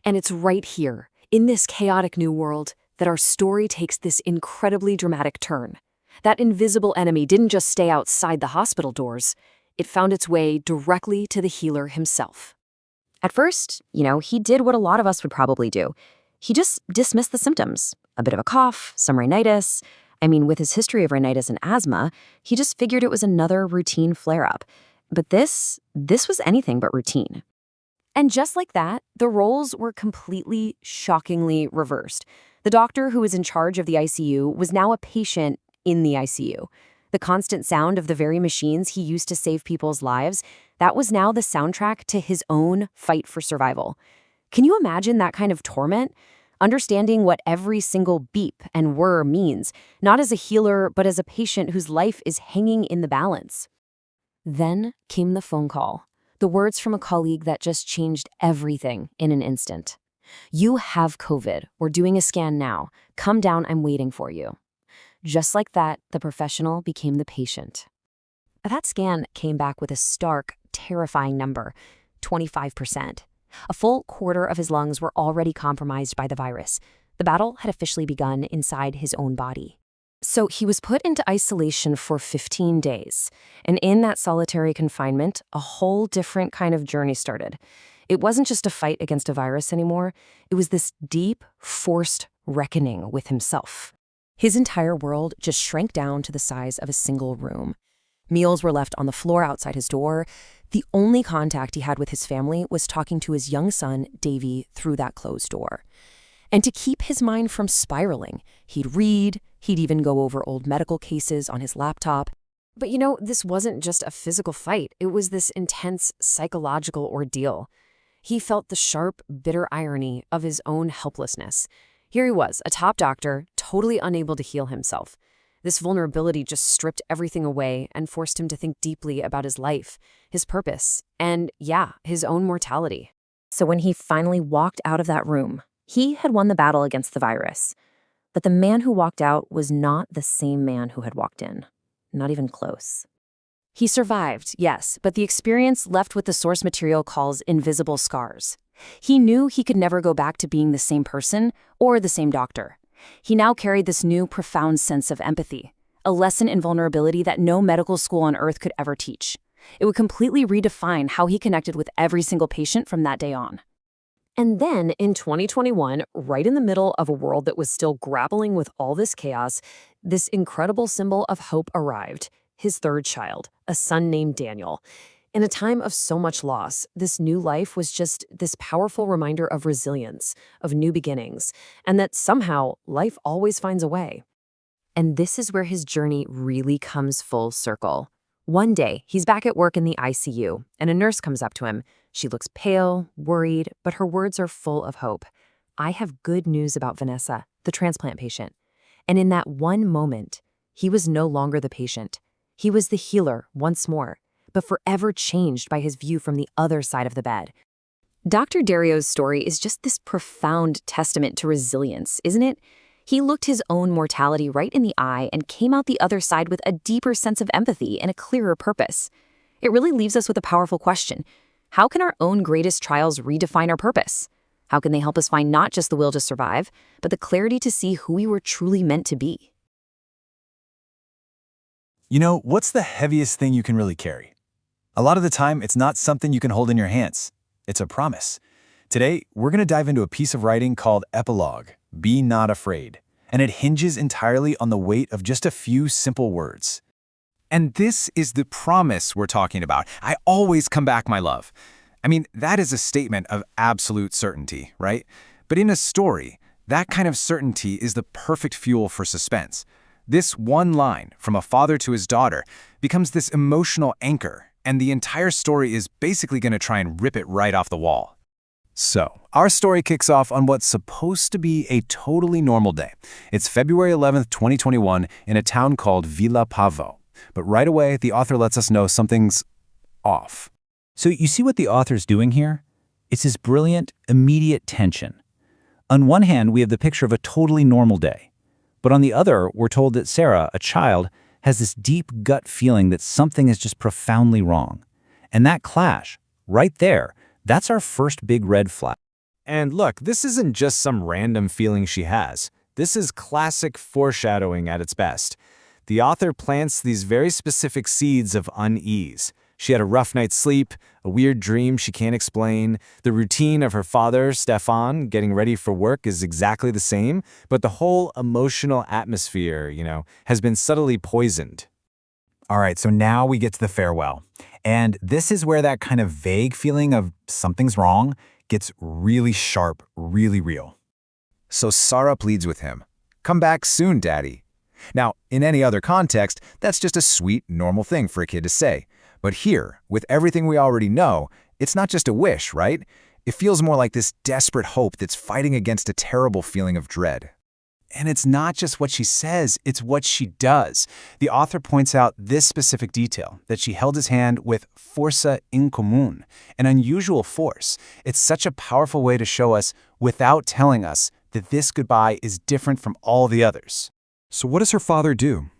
And it's right here, in this chaotic new world, that our story takes this incredibly dramatic turn. That invisible enemy didn't just stay outside the hospital doors. It found its way directly to the healer himself. At first, he did what a lot of us would probably do. He just dismissed the symptoms. A bit of a cough, some rhinitis. I mean, with his history of rhinitis and asthma, he just figured it was another routine flare-up. But this was anything but routine. And just like that, the roles were completely, shockingly reversed. The doctor who was in charge of the ICU was now a patient in the ICU. The constant sound of the very machines he used to save people's lives, that was now the soundtrack to his own fight for survival. Can you imagine that kind of torment? Understanding what every single beep and whir means, not as a healer, but as a patient whose life is hanging in the balance. Then came the phone call. The words from a colleague that just changed everything in an instant. "You have COVID. We're doing a scan now. Come down, I'm waiting for you." Just like that, the professional became the patient. That scan came back with a stark, terrifying number, 25%. A full quarter of his lungs were already compromised by the virus. The battle had officially begun inside his own body. So he was put into isolation for 15 days. And in that solitary confinement, a whole different kind of journey started. It wasn't just a fight against a virus anymore. It was this deep, forced reckoning with himself. His entire world just shrank down to the size of a single room. Meals were left on the floor outside his door. The only contact he had with his family was talking to his young son, Davy, through that closed door. And to keep his mind from spiraling, he'd read, he'd even go over old medical cases on his laptop. But this wasn't just a physical fight. It was this intense psychological ordeal. He felt the sharp, bitter irony of his own helplessness. Here he was, a top doctor, totally unable to heal himself. This vulnerability just stripped everything away and forced him to think deeply about his life, his purpose, and his own mortality. So when he finally walked out of that room, he had won the battle against the virus. But the man who walked out was not the same man who had walked in. Not even close. He survived, yes, but the experience left what the source material calls invisible scars. He knew he could never go back to being the same person or the same doctor. He now carried this new, profound sense of empathy, a lesson in vulnerability that no medical school on earth could ever teach. It would completely redefine how he connected with every single patient from that day on. And then, in 2021, right in the middle of a world that was still grappling with all this chaos, this incredible symbol of hope arrived, his third child, a son named Daniel. In a time of so much loss, this new life was just this powerful reminder of resilience, of new beginnings, and that somehow life always finds a way. And this is where his journey really comes full circle. One day, he's back at work in the ICU, and a nurse comes up to him. She looks pale, worried, but her words are full of hope. "I have good news about Vanessa, the transplant patient." And in that one moment, he was no longer the patient. He was the healer once more, but forever changed by his view from the other side of the bed. Dr. Dario's story is just this profound testament to resilience, isn't it? He looked his own mortality right in the eye and came out the other side with a deeper sense of empathy and a clearer purpose. It really leaves us with a powerful question. How can our own greatest trials redefine our purpose? How can they help us find not just the will to survive, but the clarity to see who we were truly meant to be? What's the heaviest thing you can really carry? A lot of the time, it's not something you can hold in your hands. It's a promise. Today, we're going to dive into a piece of writing called Epilogue, Be Not Afraid. And it hinges entirely on the weight of just a few simple words. And this is the promise we're talking about. I always come back, my love. I mean, that is a statement of absolute certainty, right? But in a story, that kind of certainty is the perfect fuel for suspense. This one line, from a father to his daughter, becomes this emotional anchor, and the entire story is basically going to try and rip it right off the wall. So, our story kicks off on what's supposed to be a totally normal day. It's February 11th, 2021, in a town called Villa Pavo. But right away, the author lets us know something's off. So you see what the author's doing here? It's this brilliant, immediate tension. On one hand, we have the picture of a totally normal day. But on the other, we're told that Sarah, a child, has this deep gut feeling that something is just profoundly wrong. And that clash, right there, that's our first big red flag. And look, this isn't just some random feeling she has. This is classic foreshadowing at its best. The author plants these very specific seeds of unease. She had a rough night's sleep, a weird dream she can't explain. The routine of her father, Stefan, getting ready for work is exactly the same, but the whole emotional atmosphere, has been subtly poisoned. All right, so now we get to the farewell. And this is where that kind of vague feeling of something's wrong gets really sharp, really real. So Sarah pleads with him, "Come back soon, Daddy." Now, in any other context, that's just a sweet, normal thing for a kid to say. But here, with everything we already know, it's not just a wish, right? It feels more like this desperate hope that's fighting against a terrible feeling of dread. And it's not just what she says, it's what she does. The author points out this specific detail, that she held his hand with força incomum, an unusual force. It's such a powerful way to show us, without telling us, that this goodbye is different from all the others. So what does her father do?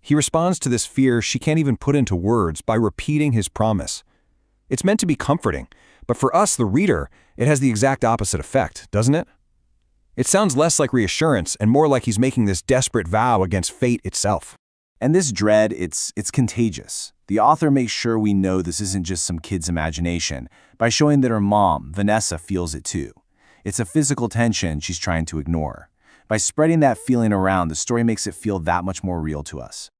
He responds to this fear she can't even put into words by repeating his promise. It's meant to be comforting, but for us, the reader, it has the exact opposite effect, doesn't it? It sounds less like reassurance and more like he's making this desperate vow against fate itself. And this dread, it's contagious. The author makes sure we know this isn't just some kid's imagination by showing that her mom, Vanessa, feels it too. It's a physical tension she's trying to ignore. By spreading that feeling around, the story makes it feel that much more real to us.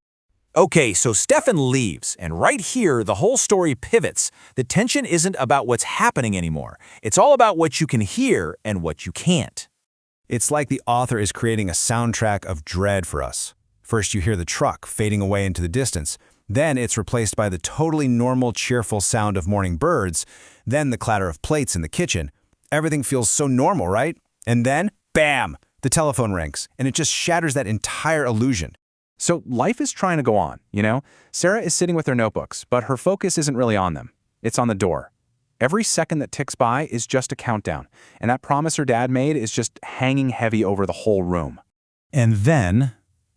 Okay, so Stefan leaves, and right here, the whole story pivots. The tension isn't about what's happening anymore. It's all about what you can hear and what you can't. It's like the author is creating a soundtrack of dread for us. First, you hear the truck fading away into the distance. Then it's replaced by the totally normal, cheerful sound of morning birds. Then the clatter of plates in the kitchen. Everything feels so normal, right? And then, bam! The telephone rings, and it just shatters that entire illusion. So life is trying to go on, you know? Sarah is sitting with her notebooks, but her focus isn't really on them. It's on the door. Every second that ticks by is just a countdown, and that promise her dad made is just hanging heavy over the whole room. And then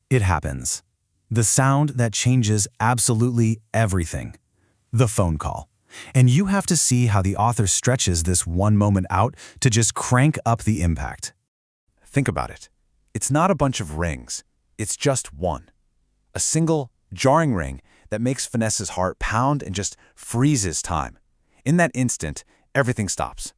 it happens. The sound that changes absolutely everything. The phone call. And you have to see how the author stretches this one moment out to just crank up the impact. Think about it. It's not a bunch of rings. It's just one. A single, jarring ring that makes Vanessa's heart pound and just freezes time. In that instant, everything stops.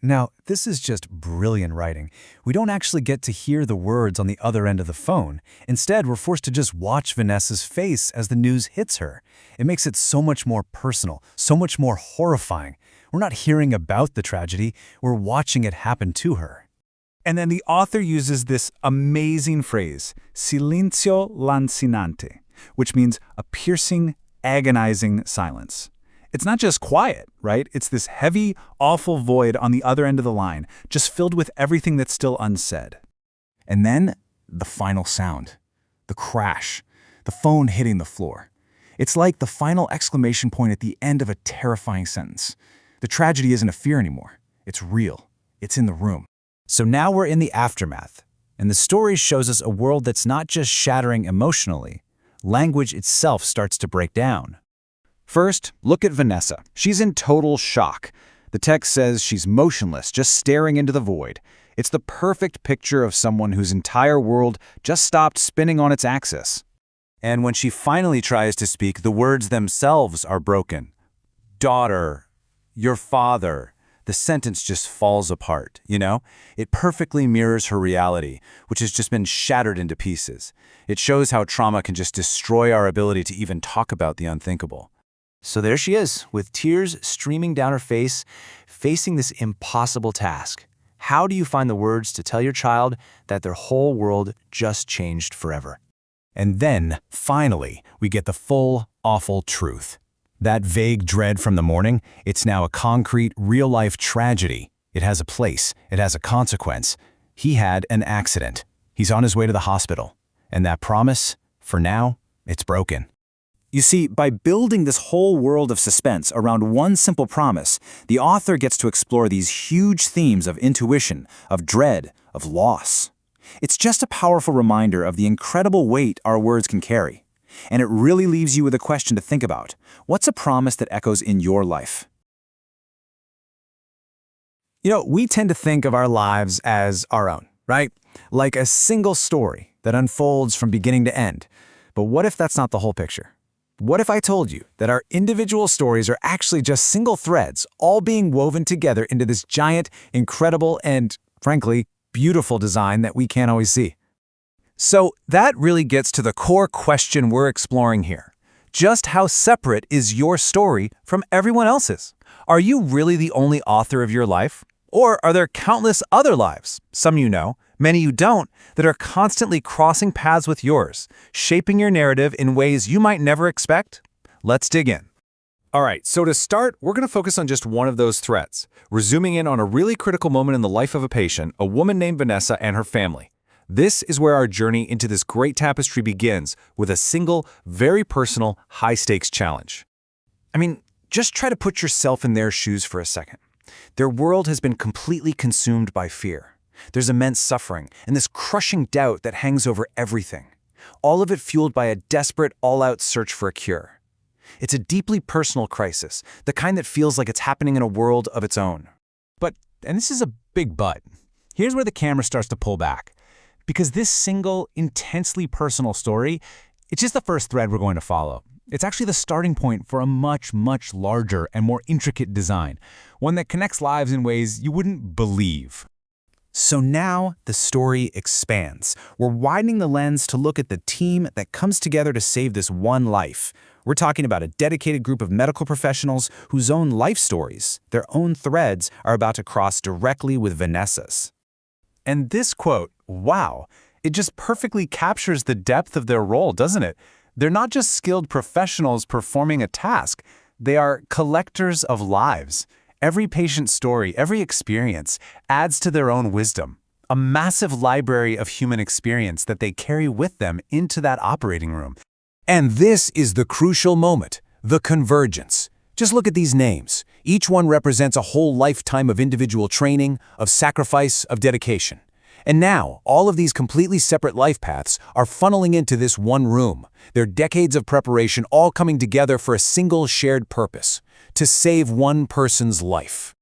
Now, this is just brilliant writing. We don't actually get to hear the words on the other end of the phone. Instead, we're forced to just watch Vanessa's face as the news hits her. It makes it so much more personal, so much more horrifying. We're not hearing about the tragedy, we're watching it happen to her. And then the author uses this amazing phrase, silenzio lancinante, which means a piercing, agonizing silence. It's not just quiet, right? It's this heavy, awful void on the other end of the line, just filled with everything that's still unsaid. And then, the final sound. The crash. The phone hitting the floor. It's like the final exclamation point at the end of a terrifying sentence. The tragedy isn't a fear anymore. It's real. It's in the room. So now we're in the aftermath, and the story shows us a world that's not just shattering emotionally. Language itself starts to break down. First, look at Vanessa. She's in total shock. The text says she's motionless, just staring into the void. It's the perfect picture of someone whose entire world just stopped spinning on its axis. And when she finally tries to speak, the words themselves are broken. Daughter, your father. The sentence just falls apart, you know? It perfectly mirrors her reality, which has just been shattered into pieces. It shows how trauma can just destroy our ability to even talk about the unthinkable. So there she is, with tears streaming down her face, facing this impossible task. How do you find the words to tell your child that their whole world just changed forever? And then, finally, we get the full, awful truth. That vague dread from the morning, it's now a concrete, real-life tragedy. It has a place. It has a consequence. He had an accident. He's on his way to the hospital. And that promise, for now, it's broken. You see, by building this whole world of suspense around one simple promise, the author gets to explore these huge themes of intuition, of dread, of loss. It's just a powerful reminder of the incredible weight our words can carry. And it really leaves you with a question to think about. What's a promise that echoes in your life? You know, we tend to think of our lives as our own, right? Like a single story that unfolds from beginning to end. But what if that's not the whole picture? What if I told you that our individual stories are actually just single threads, all being woven together into this giant, incredible, and, frankly, beautiful design that we can't always see? So that really gets to the core question we're exploring here. Just how separate is your story from everyone else's? Are you really the only author of your life? Or are there countless other lives, some you know, many you don't, that are constantly crossing paths with yours, shaping your narrative in ways you might never expect? Let's dig in. All right, so to start, we're going to focus on just one of those threads. We're zooming in on a really critical moment in the life of a patient, a woman named Vanessa and her family. This is where our journey into this great tapestry begins, with a single, very personal, high-stakes challenge. I mean, just try to put yourself in their shoes for a second. Their world has been completely consumed by fear. There's immense suffering and this crushing doubt that hangs over everything. All of it fueled by a desperate, all-out search for a cure. It's a deeply personal crisis, the kind that feels like it's happening in a world of its own. But, and this is a big but, here's where the camera starts to pull back. Because this single, intensely personal story, it's just the first thread we're going to follow. It's actually the starting point for a much, much larger and more intricate design, one that connects lives in ways you wouldn't believe. So now the story expands. We're widening the lens to look at the team that comes together to save this one life. We're talking about a dedicated group of medical professionals whose own life stories, their own threads, are about to cross directly with Vanessa's. And this quote, wow, it just perfectly captures the depth of their role, doesn't it? They're not just skilled professionals performing a task. They are collectors of lives. Every patient's story, every experience, adds to their own wisdom. A massive library of human experience that they carry with them into that operating room. And this is the crucial moment, the convergence. Just look at these names. Each one represents a whole lifetime of individual training, of sacrifice, of dedication. And now, all of these completely separate life paths are funneling into this one room, their decades of preparation all coming together for a single shared purpose, to save one person's life.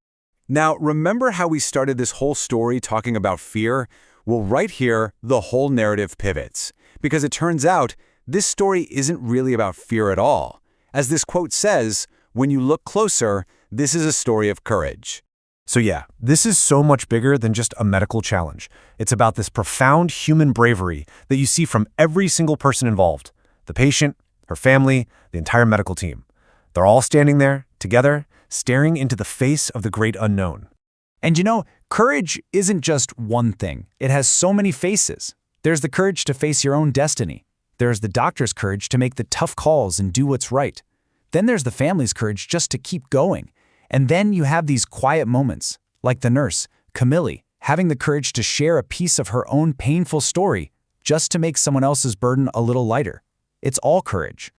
Now, remember how we started this whole story talking about fear? Well, right here, the whole narrative pivots. Because it turns out, this story isn't really about fear at all. As this quote says, when you look closer, this is a story of courage. So yeah, this is so much bigger than just a medical challenge. It's about this profound human bravery that you see from every single person involved. The patient, her family, the entire medical team. They're all standing there, together, staring into the face of the great unknown. And you know, courage isn't just one thing. It has so many faces. There's the courage to face your own destiny. There's the doctor's courage to make the tough calls and do what's right. Then there's the family's courage just to keep going. And then you have these quiet moments, like the nurse, Camille, having the courage to share a piece of her own painful story just to make someone else's burden a little lighter. It's all courage.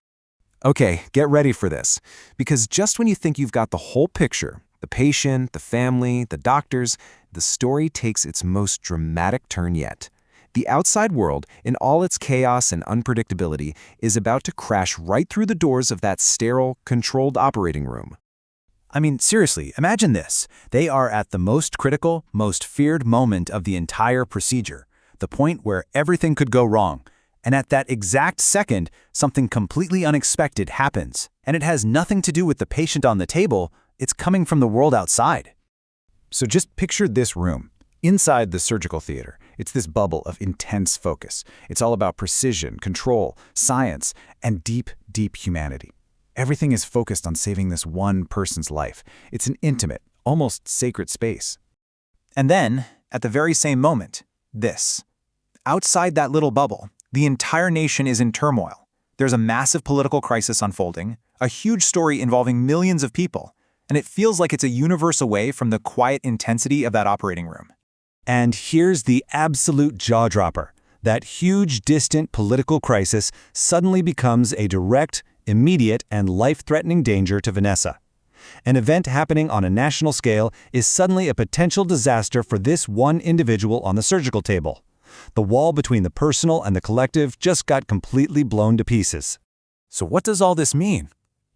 Okay, get ready for this. Because just when you think you've got the whole picture, the patient, the family, the doctors, the story takes its most dramatic turn yet. The outside world, in all its chaos and unpredictability, is about to crash right through the doors of that sterile, controlled operating room. I mean, seriously, imagine this. They are at the most critical, most feared moment of the entire procedure, the point where everything could go wrong. And at that exact second, something completely unexpected happens. And it has nothing to do with the patient on the table, it's coming from the world outside. So just picture this room. Inside the surgical theater, it's this bubble of intense focus. It's all about precision, control, science, and deep, deep humanity. Everything is focused on saving this one person's life. It's an intimate, almost sacred space. And then, at the very same moment, this. Outside that little bubble, the entire nation is in turmoil. There's a massive political crisis unfolding, a huge story involving millions of people, and it feels like it's a universe away from the quiet intensity of that operating room. And here's the absolute jaw-dropper. That huge, distant political crisis suddenly becomes a direct, immediate, and life-threatening danger to Vanessa. An event happening on a national scale is suddenly a potential disaster for this one individual on the surgical table. The wall between the personal and the collective just got completely blown to pieces. So what does all this mean?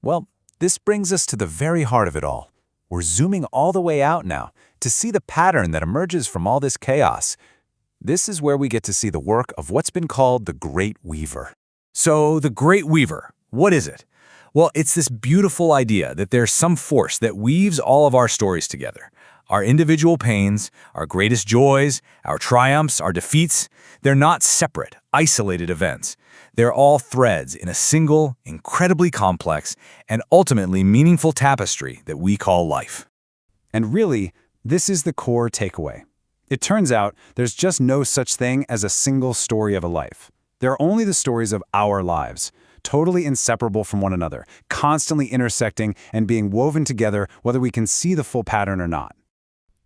Well, this brings us to the very heart of it all. We're zooming all the way out now to see the pattern that emerges from all this chaos. This is where we get to see the work of what's been called the Great Weaver. So the Great Weaver, what is it? Well, it's this beautiful idea that there's some force that weaves all of our stories together. Our individual pains, our greatest joys, our triumphs, our defeats, they're not separate, isolated events. They're all threads in a single, incredibly complex, and ultimately meaningful tapestry that we call life. And really, this is the core takeaway. It turns out there's just no such thing as a single story of a life. There are only the stories of our lives, totally inseparable from one another, constantly intersecting and being woven together whether we can see the full pattern or not.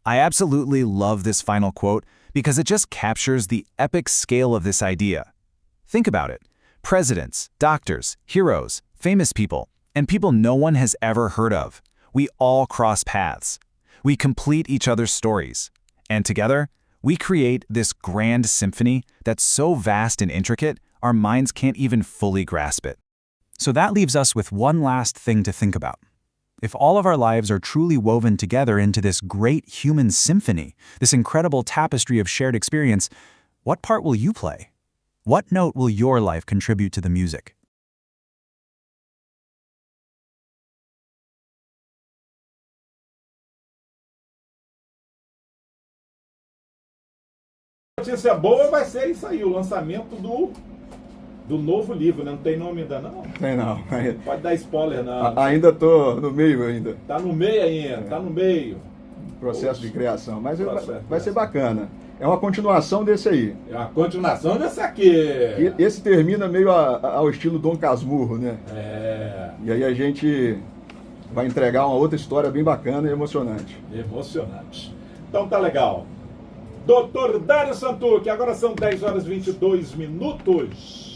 I absolutely love this final quote because it just captures the epic scale of this idea. Think about it. Presidents, doctors, heroes, famous people, and people no one has ever heard of. We all cross paths. We complete each other's stories. And together, we create this grand symphony that's so vast and intricate, our minds can't even fully grasp it. So that leaves us with one last thing to think about. If all of our lives are truly woven together into this great human symphony, this incredible tapestry of shared experience, what part will you play? What note will your life contribute to the music? Notícia boa vai ser isso aí, o lançamento do novo livro, né? Não tem nome ainda não? Tem não. Pode dar spoiler não. Ainda tô no meio ainda. Tá no meio ainda, tá no meio. Processo de criação, mas vai ser bacana. É uma continuação desse aí. É uma continuação desse aqui. Esse termina meio ao estilo Dom Casmurro, né? É. E aí a gente vai entregar uma outra história bem bacana e emocionante. Emocionante. Então tá legal. Dr. Dario Santuchi, agora são 10 horas e 22 minutos.